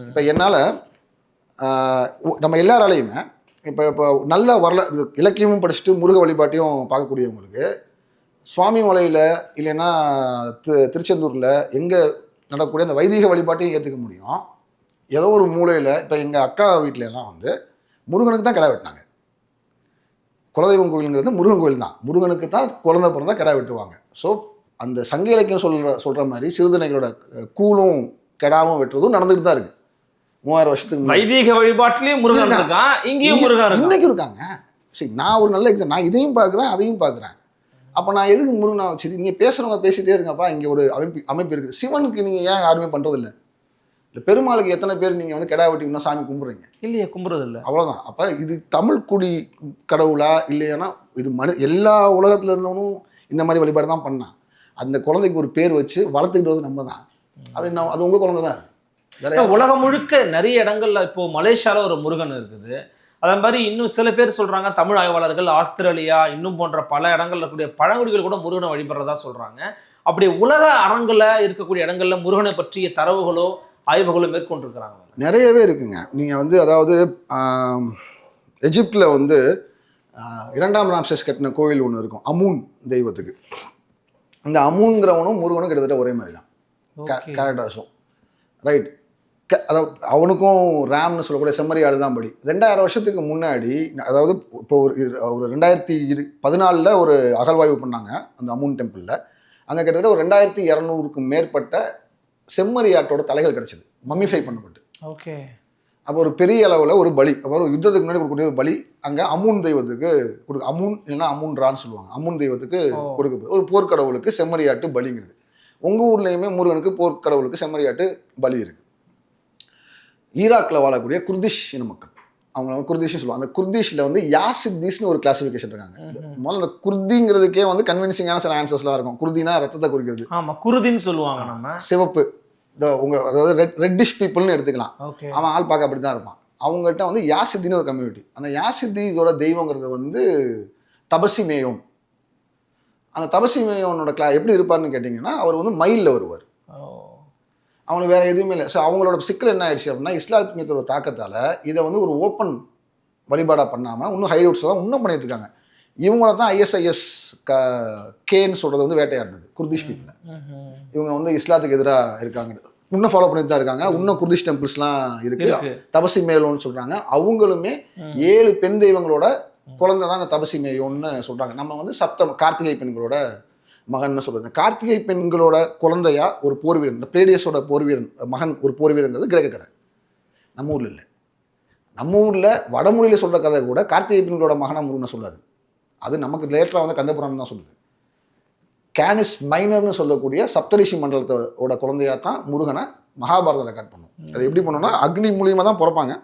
இப்போ என்னால் நம்ம எல்லாராலையுமே இப்போ நல்ல இலக்கியமும் படிச்சுட்டு முருக வழிபாட்டையும் பார்க்கக்கூடியவங்களுக்கு சுவாமி மலையில் இல்லைன்னா திருச்செந்தூரில் எங்கே நடக்கக்கூடிய அந்த வைதிக வழிபாட்டையும் ஏற்றுக்க முடியும். ஏதோ ஒரு மூலையில் இப்போ எங்கள் அக்கா வீட்டிலலாம் வந்து முருகனுக்கு தான் கிடா வெட்டினாங்க. குலதெய்வம் கோயிலுங்கிறது முருகன் கோயில் தான், முருகனுக்கு தான் குழந்தை பிறந்தா கிடா வெட்டுவாங்க. ஸோ அந்த சங்க இலக்கியம் சொல்கிற மாதிரி சிறுதனைகளோட கூழும் கெடாவும் வெட்டுறதும் நடந்துகிட்டு தான் இருக்குது. 3000 வருஷத்துக்கு வைதிக வழிபாட்டிலையும் முருகன் இருக்கான், இங்கேயும் முருகன் இன்னைக்கு இருக்காங்க. சரி, நான் ஒரு நல்ல எக்ஸாம்பிள், நான் இதையும் பார்க்குறேன் அதையும் பார்க்குறேன். அப்போ நான் எதுக்கு முருகனா சரி நீங்கள் பேசுகிறவங்க பேசிகிட்டே இருங்கப்பா, இங்கே ஒரு அமைப்பு இருக்குது. சிவனுக்கு நீங்கள் ஏன் யாருமே பண்ணுறதில்ல? இல்லை பெருமாளுக்கு எத்தனை பேர் நீங்கள் வந்து கெடா வெட்டி இன்னும் சாமி கும்பிட்றீங்க? இல்லையே, கும்பிட்றது இல்லை. அவ்வளோதான். அப்போ இது தமிழ் குடி கடவுளா இல்லையானா இது எல்லா உலகத்தில் இருந்தவனும் இந்த மாதிரி வழிபாடு தான் பண்ணான். அந்த குழந்தைக்கு ஒரு பேர் வச்சு வளர்த்துக்கிட்டு வந்து நம்ம தான். அது உங்கள் குழந்தை தான். உலகம் முழுக்க நிறைய இடங்கள்ல இப்போ மலேசியாவில் ஒரு முருகன் இருக்குது. அதே மாதிரி இன்னும் சில பேர் சொல்றாங்க, தமிழ் ஆய்வாளர்கள் ஆஸ்திரேலியா இன்னும் போன்ற பல இடங்கள்ல இருக்கக்கூடிய பழங்குடிகள் கூட முருகனை வழிபடுறதா சொல்றாங்க. அப்படி உலக அரங்குல இருக்கக்கூடிய இடங்கள்ல முருகனை பற்றிய தரவுகளோ ஆய்வுகளோ மேற்கொண்டிருக்கிறாங்க. நிறையவே இருக்குங்க. நீங்கள் வந்து அதாவது எஜிப்டில் வந்து 2ஆம் ராம்சஸ் கட்டின கோவில் ஒன்று இருக்கும், அமூன் தெய்வத்துக்கு. இந்த அமூன்கிறவனும் முருகனும் கிட்டத்தட்ட ஒரே மாதிரி தான் கேரக்டர்ஸும், ரைட். அதாவது அவனுக்கும் ரேம்னு சொல்லக்கூடிய செம்மறி ஆடு தான் படி. 2000 வருஷத்துக்கு முன்னாடி, அதாவது இப்போ ஒரு 2014 ஒரு அகழ்வாய்வு பண்ணாங்க அந்த அமூன் டெம்பிளில். அங்கே கிட்டத்தட்ட ஒரு 2200க்கும் மேற்பட்ட செம்மறி ஆட்டோட தலைகள் கிடச்சிது, மம்மிஃபை பண்ணப்பட்டு. ஓகே. அப்போ ஒரு பெரிய அளவில் ஒரு பலி, அப்போ ஒரு யுத்தத்துக்கு முன்னாடி கொடுக்கக்கூடிய ஒரு பலி அங்கே அமூன் தெய்வத்துக்கு அமூன் இல்லைன்னா அமூன்றான்னு சொல்லுவாங்க, அமூன் தெய்வத்துக்கு கொடுக்கப்படுது. ஒரு போர்க்கடவுளுக்கு செம்மறியாட்டு பலிங்கிறது. உங்கள் ஊர்லேயுமே முருகனுக்கு போர்க்கடவுளுக்கு செம்மறியாட்டு பலி இருக்குது. ஈராக்கில் வாழக்கூடிய குர்திஷ் இன மக்கள், அவங்க குர்திஷ்னு சொல்லுவாங்க. அந்த குர்திஷில் வந்து யாசித்தீஸ்னு ஒரு கிளாசிஃபிகேஷன் இருக்காங்க. முதல்ல அந்த குர்திங்கிறதுக்கே வந்து கன்வின்சிங்கான சில ஆன்சர்ஸ்லாம் இருக்கும். குர்தினா ரத்தத்தை குறிக்கிறது. ஆமாம், குருதின்னு சொல்லுவாங்க. நம்ம சிவப்பு, அதாவது ரெட்டிஷ் பீப்புள்னு எடுத்துக்கலாம். அவன் ஆள் பார்க்க அப்படி தான் இருப்பான். அவங்ககிட்ட வந்து யாசித்தின்னு ஒரு கம்யூனிட்டி. அந்த யாசித்தியோட தெய்வங்கிறது வந்து தபசி மேயோன். அந்த தபசி மேயோனோட எப்படி இருப்பார்னு கேட்டிங்கன்னா, அவர் வந்து மயிலில் வருவார். அவங்களுக்கு வேறு எதுவுமே இல்லை. ஸோ அவங்களோட சிக்கல் என்ன ஆயிடுச்சு அப்படின்னா, இஸ்லாமியத்தோட தாக்கத்தால் இதை வந்து ஒரு ஓப்பன் வழிபாடாக பண்ணாமல் இன்னும் ஹைடவுட்ஸ் தான் இன்னும் பண்ணிகிட்டு இருக்காங்க. இவங்கள தான் ISIS கேன்னு சொல்கிறது வந்து வேட்டையாடுனது குர்திஷ் பீப்புளை. இவங்க வந்து இஸ்லாத்துக்கு எதிராக இருக்காங்க, இன்னும் ஃபாலோ பண்ணிட்டு தான் இருக்காங்க. இன்னும் குர்திஷ் டெம்பிள்ஸ்லாம் இருக்குது. தபசி மேயோன்னு சொல்கிறாங்க. அவங்களுமே 7 பெண் தெய்வங்களோட குழந்தை தான் அந்த தபசி மேயோன்னு சொல்கிறாங்க. நம்ம வந்து கார்த்திகை பெண்களோட மகன் சொல்றது. கார்த்திகை பெண்களோட குழந்தையா ஒரு போர் வீரன், இந்த பிளேடியஸோட போர் வீரன் மகன் ஒரு போர் வீரங்கிறது கிரேக்க கதை. நம்ம ஊரில் இல்லை. நம்ம ஊரில் வடமொழியில் சொல்கிற கதை கூட கார்த்திகை பெண்களோட மகனா முருகனை சொல்லாது. அது நமக்கு லேட்டராக வந்து கந்தபுராணம் தான் சொல்லுது. கேனிஸ் மைனர்னு சொல்லக்கூடிய சப்தரிஷி மண்டலத்தோட குழந்தையா தான் முருகனை மகாபாரதம் ரெக்கார்ட் பண்ணும். அது எப்படி பண்ணோம்னா அக்னி மூலியமாக தான் பிறப்பாங்க.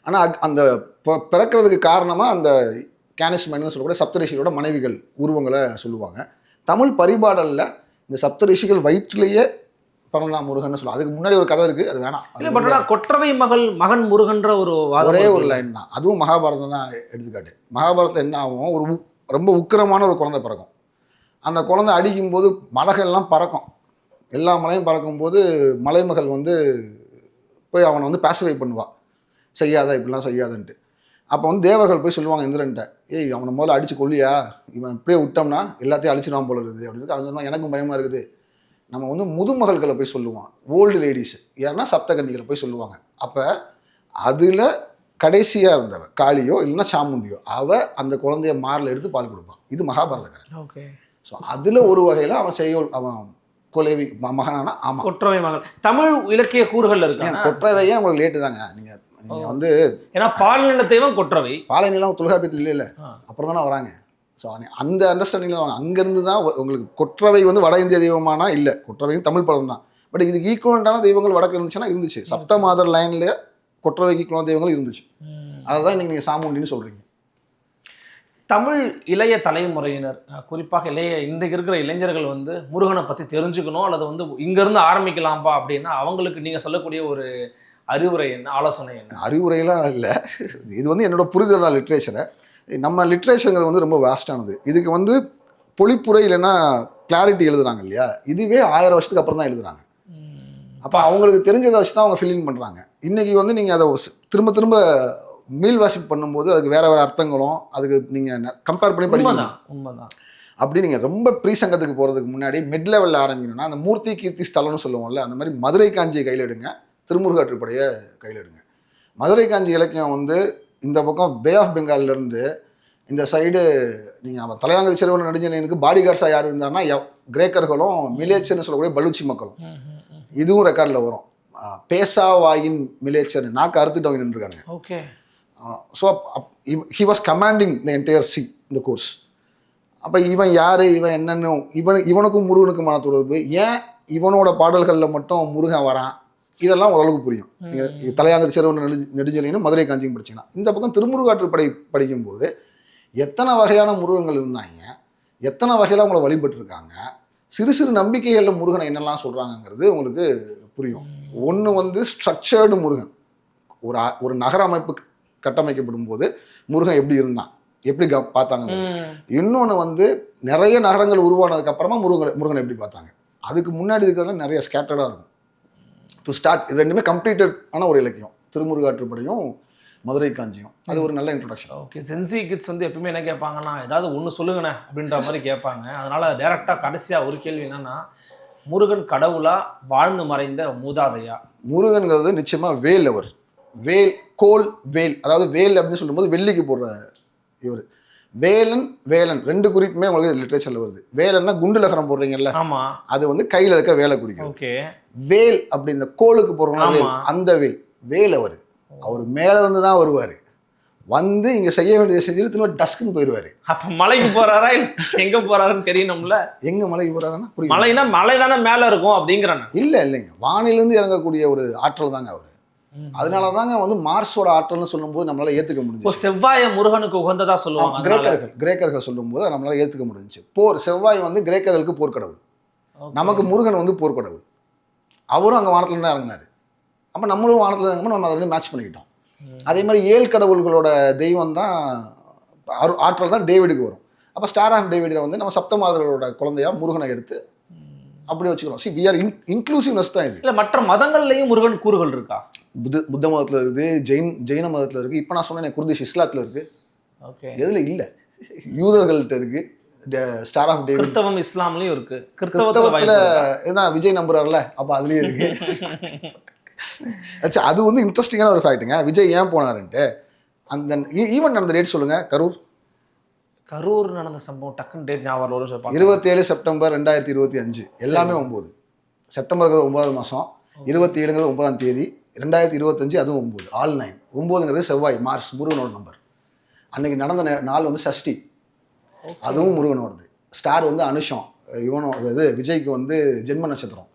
ஆனால் அந்த பிறக்கிறதுக்கு காரணமாக அந்த கேனிஸ் மைனர்னு சொல்லக்கூடிய சப்தரிஷிகளோட மனைவிகள் உருவங்களை சொல்லுவாங்க. தமிழ் பரிபாடலில் இந்த சப்தரிஷிகள் வயிற்றிலேயே பிறந்தான் முருகன் சொல்லுவாங்க. அதுக்கு முன்னாடி ஒரு கதை இருக்குது, அது வேணாம். கொற்றவை மகன் முருகன்ற ஒரே ஒரு லைன் தான். அதுவும் மகாபாரதம் தான் எடுத்துக்காட்டு. மகாபாரதத்தில் என்ன ஆகும், ஒரு ரொம்ப உக்கிரமான ஒரு குழந்தை பிறக்கும். அந்த குழந்தை அடிக்கும்போது மலைகள்லாம் பறக்கும். எல்லா மலையும் பறக்கும்போது மலைமகள் வந்து போய் அவனை வந்து பேசிஃபை பண்ணுவாள், செய்யாத இப்படிலாம் செய்யாதன்ட்டு. அப்போ வந்து தேவர்கள் போய் சொல்லுவாங்க இந்திரன்ட்ட, ஏய் அவனை முதல்ல அடித்து கொல்லியா, இவன் இப்படியே விட்டோம்னா எல்லாத்தையும் அழிச்சிடாம போல இருக்குது அப்படின்னு. அவன் சொன்னால் எனக்கும் பயமாக இருக்குது. நம்ம வந்து முதுமகள்களை போய் சொல்லுவான், ஓல்டு லேடிஸ் ஏன்னா சப்தகன்னிகளை போய் சொல்லுவாங்க. அப்போ அதில் கடைசியாக இருந்தவ காளியோ இல்லைன்னா சாமுண்டியோ அந்த குழந்தைய மாரில் எடுத்து பால் கொடுப்பான். இது மகாபாரத கதை. ஓகே. ஸோ அதில் ஒரு வகையில் அவன் கொலைவி மகனானா. ஆமாம், கொற்றவை மகன் தமிழ் இலக்கிய கூறுகள் இருக்கு. கொற்றவையே உங்களுக்கு லேட்டு தாங்க. நீங்கள் நீங்கள் வந்து ஏன்னா பாலின தெய்வம் கொற்றவை, பாலைநிலம் தொல்காப்பியத்தில் இல்லை அப்புறம் தானே வராங்க. ஸோ அந்த அண்டர்ஸ்டாண்டிங்கில் வாங்க. அங்கேருந்து தான் உங்களுக்கு கொற்றவை வந்து வட இந்திய தெய்வமானா இல்லை, கொற்றவையும் தமிழ் படம் தான். பட் இதுக்கு ஈக்குவலண்டான தெய்வங்கள் வடக்கு இருந்துச்சுன்னா இருந்துச்சு. சப்தமாதர் லைன்ல கொற்றவைக்கு ஈக்குவலான தெய்வங்கள் இருந்துச்சு. அதுதான் இன்னைக்கு நீங்கள் சாமுண்டின்னு சொல்கிறீங்க. தமிழ் இளைய தலைமுறையினர், குறிப்பாக இன்றைக்கு இருக்கிற இளைஞர்கள் வந்து முருகனை பற்றி தெரிஞ்சுக்கணும், அல்லது வந்து இங்கேருந்து ஆரம்பிக்கலாம்ப்பா அப்படின்னா அவங்களுக்கு நீங்கள் சொல்லக்கூடிய ஒரு அறிவுரை என்ன, ஆலோசனை என்ன? அறிவுரையெல்லாம் இல்லை, இது வந்து என்னோட புரிதல் தான். லிட்ரேச்சரை நம்ம லிட்ரேச்சருங்கிறது வந்து ரொம்ப வேஸ்டானது. இதுக்கு வந்து பொழிப்புரை இல்லைன்னா கிளாரிட்டி எழுதுறாங்க இல்லையா, இதுவே 1000 வருஷத்துக்கு அப்புறம் தான் எழுதுறாங்க. அப்போ அவங்களுக்கு தெரிஞ்சதை வச்சு தான் அவங்க ஃபில்லிங் பண்ணுறாங்க. இன்றைக்கி வந்து நீங்கள் அதை திரும்ப திரும்ப மீள் வாசிப்பு பண்ணும்போது அதுக்கு வேறு வேறு அர்த்தங்களும் அதுக்கு நீங்கள் கம்பேர் பண்ணி படிக்கணும். உண்மைதான். அப்படி நீங்கள் ரொம்ப ப்ரீசங்கத்துக்கு போகிறதுக்கு முன்னாடி மிட் லெவலில் ஆரம்பிக்கணும்னா அந்த மூர்த்தி கீர்த்தி ஸ்தலம்னு சொல்லுவோம்ல, அந்த மாதிரி மதுரை காஞ்சியை கையில் எடுங்க, திருமுருகாற்றுப்படையை கையில் எடுங்க. மதுரை காஞ்சி இலக்கியம் வந்து இந்த பக்கம் பே ஆஃப் பெங்கால்லேருந்து இந்த சைடு நீங்கள் தலையாங்கரி சிறுவன் நெடுஞ்செழியனுக்கு பாடி கார்ட்ஸாக யார் இருந்தாருன்னா கிரேக்கர்களும் மிலேச்சர்னு சொல்லக்கூடிய பலூச்சி மக்களும். இதுவும் ரெக்கார்டில் வரும். பேசாவாயின் மிலேச்சர் நாக்கு அறுத்துட்டு நின்றுருக்காங்க. Okay. So he was commanding the entire சி இந்த கோர்ஸ். அப்போ இவன் யார், இவன் என்னன்னு இவனுக்கும் முருகனுக்குமான தொடர்பு, ஏன் இவனோட பாடல்களில் மட்டும் முருகன் வரான், இதெல்லாம் ஓரளவுக்கு புரியும். நீங்கள் தலையாங்கரி சிறுவன் நெடுஞ்செழியனும் மதுரை காஞ்சியும் படிச்சிங்கன்னா. இந்த பக்கம் திருமுருகாற்றுப்படை படிக்கும்போது எத்தனை வகையான முருகங்கள் இருந்தாங்க, எத்தனை வகையில் அவங்கள வழிபட்டுருக்காங்க, சிறு சிறு நம்பிக்கைகளில் முருகனை என்னெல்லாம் சொல்கிறாங்கங்கிறது உங்களுக்கு புரியும். ஒன்று வந்து ஸ்ட்ரக்சர்டு முருகன், ஒரு நகர அமைப்பு கட்டமைக்கப்படும் போது முருகன் எப்படி இருந்தான், எப்படி பார்த்தாங்க. இன்னொன்று வந்து நிறைய நகரங்கள் உருவானதுக்கு அப்புறமா முருகனை எப்படி பார்த்தாங்க. அதுக்கு முன்னாடி இருக்கிறது நிறைய ஸ்கேட்டர்டாக இருக்கும். டு ஸ்டார்ட் இது ரெண்டுமே கம்ப்ளீட்டட் ஆன ஒரு இலக்கியம், திருமுருகாற்றுப்படையும் மதுரை காஞ்சியும். அது ஒரு நல்ல இன்ட்ரோடக்ஷன். ஓகே. சென்சி கிட்ஸ் வந்து எப்பவுமே என்ன கேட்பாங்கன்னா, ஏதாவது ஒன்று சொல்லுங்கண்ணே அப்படின்ற மாதிரி கேட்பாங்க. அதனால டேரெக்டாக கடைசியாக ஒரு கேள்வி என்னன்னா, முருகன் கடவுளா, வாழ்ந்து மறைந்த மூதாதையா? முருகன்கிறது நிச்சயமாக வேல். அவர் வேல், கோல் வேல், அதாவது வேல் அப்படின்னு சொல்லும்போது வெள்ளிக்கு போடுற இவர். வேலன் ரெண்டு குறிப்புமே உங்களுக்கு லிட்ரேச்சரில் வருது. வேலன்னா குண்டு லகரம் போடுறீங்கல்ல, ஆமாம், அது வந்து கையில் இருக்க வேலை குறிக்கும். ஓகே. வேல் அப்படின்ற கோலுக்கு போடுறோம், அந்த வேல் அவர் மேலே இருந்து தான் வருவார். வந்து இங்கே செய்ய வேண்டியதை செஞ்சுட்டு திரும்ப டஸ்க்குன்னு போயிடுவார். அப்போ மலைக்கு போகிறாரா இல்லை எங்கே போகிறாருன்னு தெரியணும்ல. எங்கே மலைக்கு போகிறாருன்னா புரியும். மலைனா மலை தானே மேலே இருக்கும் அப்படிங்கிறாங்க. இல்லைங்க, வானிலிருந்து இறங்கக்கூடிய ஒரு ஆற்றல் தாங்க அவர். அதனால தாங்க வந்து மார்ஸோட ஆற்றல்னு சொல்லும்போது நம்மளால ஏற்றுக்க முடிஞ்சு. செவ்வாயை முருகனுக்கு உகந்ததா சொல்லுவாங்க கிரேக்கர்கள் சொல்லும்போது நம்மளால ஏற்றுக்க முடிஞ்சு. செவ்வாய் வந்து கிரேக்கர்களுக்கு போர்க்கடவுள், நமக்கு முருகன் வந்து போர்க்கடவுள். அவரும் அங்கே வானத்துல தான் இறங்கினாரு. அப்போ நம்மளும் வானத்தில் இறங்கும்போது நம்ம அதை மேட்ச் பண்ணிக்கிட்டோம். அதே மாதிரி 7 கடவுள்களோட தெய்வம் தான் ஆற்றல் தான் டேவிடுக்கு வரும். அப்போ ஸ்டார் ஆஃப் டேவிடில் வந்து நம்ம சப்தமாதர்களோட குழந்தையா முருகனை எடுத்து அப்படி வச்சுக்கிறோம். சி, வி ஆர் இன்க்ளூசிவ்னஸ் தான் இது. இல்லை, மற்ற மதங்கள்லையும் முருகன் கூறுகள் இருக்கா? புத்த மதத்தில் இருக்குது, ஜெயின மதத்தில் இருக்குது, இப்போ நான் சொன்னேன் குர்திஷ் இஸ்லாத்தில் இருக்குது. ஓகே. எதில் இல்லை, யூதர்கள்ட்ட இருக்குது ஸ்டார் ஆஃப் டேவிட். கிறிஸ்தவம் இஸ்லாம்லேயும் இருக்குது. கிறிஸ்தவத்தில் ஏன்னா விஜய் நம்புறாருல, அப்போ அதுலேயும் இருக்கு. ஆச்சு, அது வந்து இன்ட்ரெஸ்டிங்கான ஒரு ஃபேக்ட்டுங்க. விஜய் ஏன் போனாருன்ட்டு அந்த ஈவெண்ட் நடந்த டேட் சொல்லுங்கள். கரூர் நடந்த சம்பவம் டக்குன்னு டேட் ஞாபகம் வரும். 27 செப்டம்பர் 2025. எல்லாமே 9. செப்டம்பருங்கிறது 9வது மாதம், 27ங்கிறது 9ஆம் தேதி, 2025 அதுவும் 9, ஆல் 9. 9ங்கிறது செவ்வாய், மார்ஸ், முருகனோட நம்பர். அன்னைக்கு நடந்த நாள் வந்து சஷ்டி, அதுவும் முருகனோடது. ஸ்டார் வந்து அனுஷம், இவனோட விஜய்க்கு வந்து ஜென்ம நட்சத்திரம்.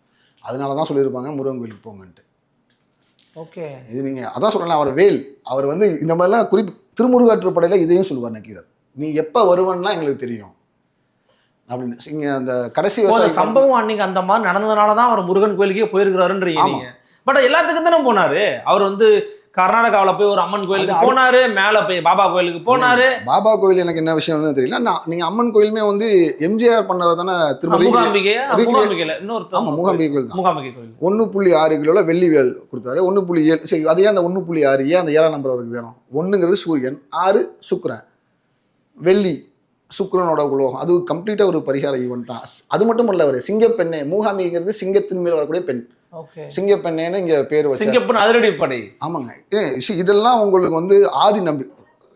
அதனால தான் சொல்லியிருப்பாங்க முருகன் கோயிலுக்கு போங்கன்ட்டு. ஓகே. இது நீங்கள் அதான் சொல்லலாம். அவர் வேல், அவர் வந்து இந்த மாதிரிலாம் திருமுருகாற்றுப்படையில் இதையும் சொல்லுவார். நக்கீரர், நீ எப்போ வருவன்னா எங்களுக்கு தெரியும் அப்படின்னு. இங்கே அந்த கடைசி சம்பவம் அன்னைக்கு அந்த மாதிரி நடந்ததுனால தான் அவர் முருகன் கோயிலுக்கே போயிருக்கிறாருன்றீங்க. பட் எல்லாத்துக்கும் தானே போனாரு. அவர் வந்து கர்நாடகாவில் போய் ஒரு அம்மன் கோயிலுக்கு போனாரு, மேலே போய் பாபா கோயிலுக்கு போனாரு. பாபா கோயில் எனக்கு என்ன விஷயம் வந்து தெரியல. நீங்கள் அம்மன் கோயிலுமே வந்து எம்ஜிஆர் பண்ணதை தானே திரும்ப மூகாம்பிகை கோயில் தான். 1.6 கிலோல வெள்ளி வேல் கொடுத்தாரு. 1.7. சரி, அதே அந்த 1.6 ஏன் அந்த 7ஆம் நம்பர் அவருக்கு வேணும்? 1ங்கிறது சூரியன், 6 சுக்கிரன், வெள்ளி சுக்கிரனோட உலோகம். அது கம்ப்ளீட்டாக ஒரு பரிகார ஈவெண்ட் தான். அது மட்டும் இல்லை, அவர் சிங்கப்பெண்ணே, மூகாம்பிங்கிறது சிங்கத்தின் மேல் வரக்கூடிய பெண், சிங்கப்பெண்ணேன்னு இங்கே பேர் வச்சு சிங்கப்பெண் அதிரடி படை. ஆமாங்க. இதெல்லாம் உங்களுக்கு வந்து ஆதி நம்பி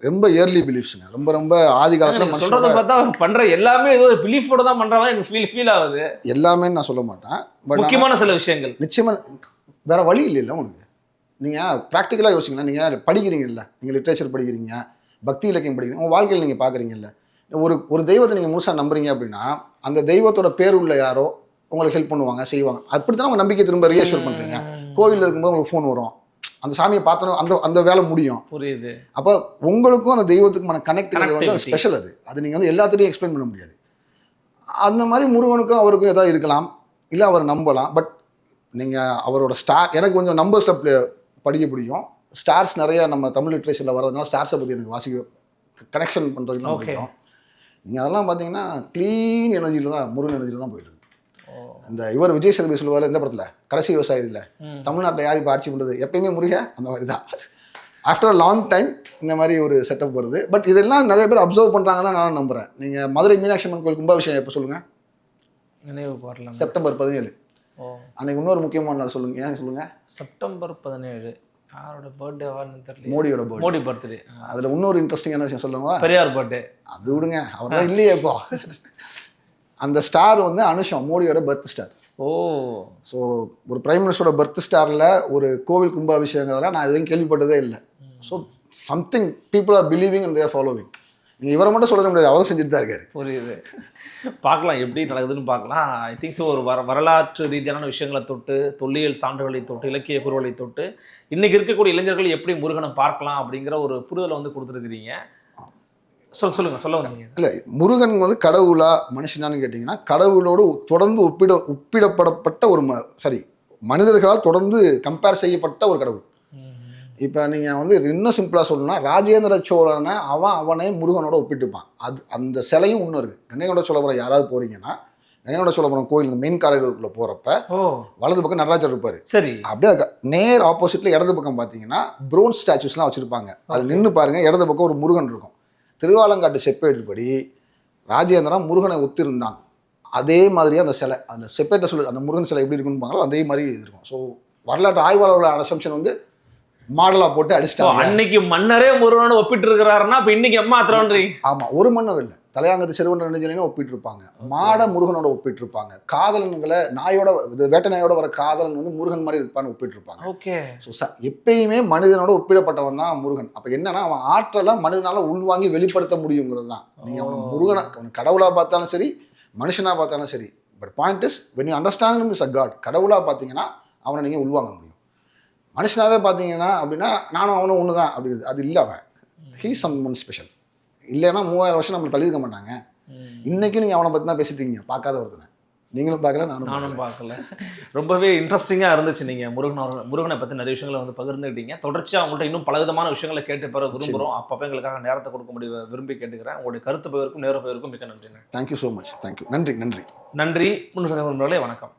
ரொம்ப இயர்லி பிலீஃப்ஸுங்க. ரொம்ப ரொம்ப ஆதி காலத்தில் சொல்றத பார்த்தா பண்ற எல்லாமே ஏதோ ஒரு பிலீஃபோட தான் பண்ற மாதிரி எனக்கு ஃபீல் ஆகுது. எல்லாமே நான் சொல்ல மாட்டேன், பட் முக்கியமான சில விஷயங்கள் நிச்சயமா வேற வழி இல்லைல்ல உனக்கு. நீங்கள் ப்ராக்டிக்கலாக யோசிங்கன்னா, நீங்கள் படிக்கிறீங்கல்ல, நீங்கள் லிட்ரேச்சர் படிக்கிறீங்க, பக்தி இலக்கியம் படிக்கிறீங்க, உங்கள் வாழ்க்கையில் நீங்கள் பார்க்குறீங்கல்ல, ஒரு தெய்வத்தை நீங்கள் முழுசாக நம்புறீங்க அப்படின்னா, அந்த தெய்வத்தோட பேர் உள்ள யாரோ உங்களுக்கு ஹெல்ப் பண்ணுவாங்க, செய்வாங்க. அப்படி தான் உங்கள் நம்பிக்கை திரும்ப ரீஅஷ்யூர் பண்ணுறீங்க. கோயிலில் இருக்கும்போது உங்களுக்கு ஃபோன் வரும், அந்த சாமியை பார்த்தோம், அந்த வேலை முடியும். புரியுது. அப்போ உங்களுக்கும் அந்த தெய்வத்துக்குமான கனெக்டிவிட்டி வந்து ஸ்பெஷல். அது நீங்கள் வந்து எல்லாத்துலேயும் எக்ஸ்பிளைன் பண்ண முடியாது. அந்த மாதிரி முருகனுக்கும் அவருக்கும் ஏதாவது இருக்கலாம், இல்லை அவர் நம்பலாம். பட் நீங்கள் அவரோட எனக்கு கொஞ்சம் நம்பர்ஸில் படிக்க பிடிக்கும். ஸ்டார்ஸ் நிறைய நம்ம தமிழ் லிட்ரேச்சரில் வர்றதுனால ஸ்டார்ஸை பற்றி எனக்கு கனெக்ஷன் பண்ணுறதுலாம் பிடிக்கும். நீங்கள் அதெல்லாம் பார்த்தீங்கன்னா க்ளீன் எனர்ஜியில் தான், முருகன் எனர்ஜியில் தான் போயிட்டு இருக்கு. இந்த இவர் விஜய் சேதுபதி சொல்லுவார் இந்த படத்தில், கடைசி விவசாயி இல்லை, தமிழ்நாட்டில் யார் இப்போ ஆட்சி பண்ணுறது, எப்பயுமே முருக அந்த மாதிரி தான். ஆஃப்டர் லாங் டைம் இந்த மாதிரி ஒரு செட்டப் வருது. பட் இதெல்லாம் நிறைய பேர் அப்சர்வ் பண்ணுறாங்க தான் நான் நம்புகிறேன். நீங்கள் மதுரை மீனாட்சி அம்மன் கோயில் கும்பாபிஷேகம் எப்போ சொல்லுங்கள்? நினைவுக்கு வரலாம். செப்டம்பர் 17. அன்னைக்கு இன்னொரு முக்கியமான நாள் சொல்லுங்கள். ஏன் சொல்லுங்கள்? செப்டம்பர் 17 யாரோட பர்த்டேவான்னு தெரியல. மோடியோட மோடி பர்த்டே. அதில் இன்னொரு இன்ட்ரெஸ்டிங்கான விஷயம் சொல்லுங்களா? பெரியார் பர்த்டே. அது விடுங்க, அவர் தான் இல்லையே இப்போ. அந்த ஸ்டார் வந்து அனுஷம், மோடியோட பர்த் ஸ்டார். ஓ, ஸோ ஒரு பிரைம் மினிஸ்டரோட பர்த் ஸ்டாரில் ஒரு கோவில் கும்பாபிஷேகங்கிறதெல்லாம் நான் எதுவும் கேள்விப்பட்டதே இல்லை. So something people are believing and they're following. நீங்கள் இவரை மட்டும் சொல்ல முடியாது, அவரும் செஞ்சுட்டு தான் இருக்காரு. புரியுது. பார்க்கலாம் எப்படி நடக்குதுன்னு பார்க்கலாம். ஐ திங்க் ஸோ ஒரு வரலாற்று ரீதியான விஷயங்களை தொட்டு, தொல்லியல் சான்றுகளை தொட்டு, இலக்கிய பொருள்களை தொட்டு, இன்றைக்கி இருக்கக்கூடிய இளைஞர்கள் எப்படி முருகனை பார்க்கலாம் அப்படிங்கிற ஒரு புரிதலை வந்து கொடுத்துருக்குறீங்க. சொல்ல வந்தீங்க. இல்லை, முருகன் வந்து கடவுளா மனுஷனான்னு கேட்டிங்கன்னா, கடவுளோடு தொடர்ந்து ஒப்பிடப்படப்பட்ட ஒரு மனிதர்களால் தொடர்ந்து கம்பேர் செய்யப்பட்ட ஒரு கடவுள். இப்போ நீங்கள் வந்து இன்னும் சிம்பிளாக சொல்லணும்னா, ராஜேந்திர சோழனை அவனே முருகனோட ஒப்பிட்டுப்பான். அந்த சிலையும் இன்னும் இருக்குது. கங்கை கொண்ட சோழபுரம் யாராவது போகிறீங்கன்னா, கங்கை கொண்ட சோழபுரம் கோயில் மெயின் காரிடோருக்குள்ளே போகிறப்ப வலது பக்கம் நடராஜர் இருப்பார். சரி, அப்படியே நேர் ஆப்போசிட்டில் இடது பக்கம் பார்த்தீங்கன்னா ப்ரோன்ஸ் ஸ்டாச்சுஸ்லாம் வச்சுருப்பாங்க. அது நின்று பாருங்கள், இடது பக்கம் ஒரு முருகன் இருக்கும். திருவாலங்காட்டு செப்பேடுபடி ராஜேந்திரன் முருகனை ஒத்திருந்தான். அதே மாதிரியே அந்த சிலை, அந்த செப்பேட்டை சொல்லு, அந்த முருகன் சிலை எப்படி இருக்குன்னு அதே மாதிரி இருக்கும். ஸோ வரலாற்று ஆய்வாளர்களோட அசம்ஷன் வந்து மாடலாக போட்டு அடிச்சிட்டாங்க. அன்னைக்கு மன்னரே முருகனோட ஒப்பிட்டு இருக்கிறாருன்னா இப்போ இன்னைக்கு எம்மா அத்தரன்றீங்க? ஆமாம், ஒரு மன்னர் இல்லை, தலையாங்கத்து செருவன் நெடுஞ்சலையும் ஒப்பிட்டு இருப்பாங்க, மாட முருகனோட ஒப்பிட்டு இருப்பாங்க, காதலன்களை நாயோட வேட்டை நாயோட வர காதலன் வந்து முருகன் மாதிரி இருப்பான்னு ஒப்பிட்டு இருப்பாங்க. ஓகே. ஸோ எப்பயுமே மனிதனோட ஒப்பிடப்பட்டவன் தான் முருகன். அப்போ என்னன்னா, அவன் ஆற்றலாம் மனிதனால உள்வாங்கி வெளிப்படுத்த முடியுங்கிறது தான். நீங்கள் அவன் முருகனை கடவுளாக பார்த்தாலும் சரி, மனுஷனாக பார்த்தாலும் சரி. But point is, when you understand is a god, கடவுளாக பார்த்தீங்கன்னா அவனை நீங்கள் உள்வாங்க முடியும். மனுஷனாகவே பார்த்தீங்கன்னா அப்படின்னா நானும் அவனும் ஒன்று தான் அப்படி, அது இல்லை. அவன் ஹீ சம் ஒன் ஸ்பெஷல். இல்லைன்னா 3000 வருஷம் நம்மளை தள்ளியிருக்க மாட்டாங்க. இன்றைக்கும் நீங்கள் அவனை பற்றி தான் பேசிட்டு இருக்கீங்க, பார்க்காத ஒருத்தனை. நீங்களும் பார்க்கல, நானும் பார்க்கல. ரொம்பவே இன்ட்ரெஸ்டிங்காக இருந்துச்சு. நீங்கள் முருகனை பற்றி நிறைய விஷயங்களை வந்து பகிர்ந்துக்கிட்டீங்க. தொடர்ச்சியாக அவங்கள்ட்ட இன்னும் பலவிதமான விஷயங்களை கேட்டு பெற விரும்புகிறோம். அப்பப்போ எங்களுக்காக நேரத்தை கொடுக்க விரும்பி கேட்டுக்கிறேன். உங்களுடைய கருத்து பகிர்க்கும் நேர பகிர்க்கும் மிக்க நன்றி. Thank you so much. தேங்க்யூ. நன்றி. முன்னு சந்தேகம். வணக்கம்.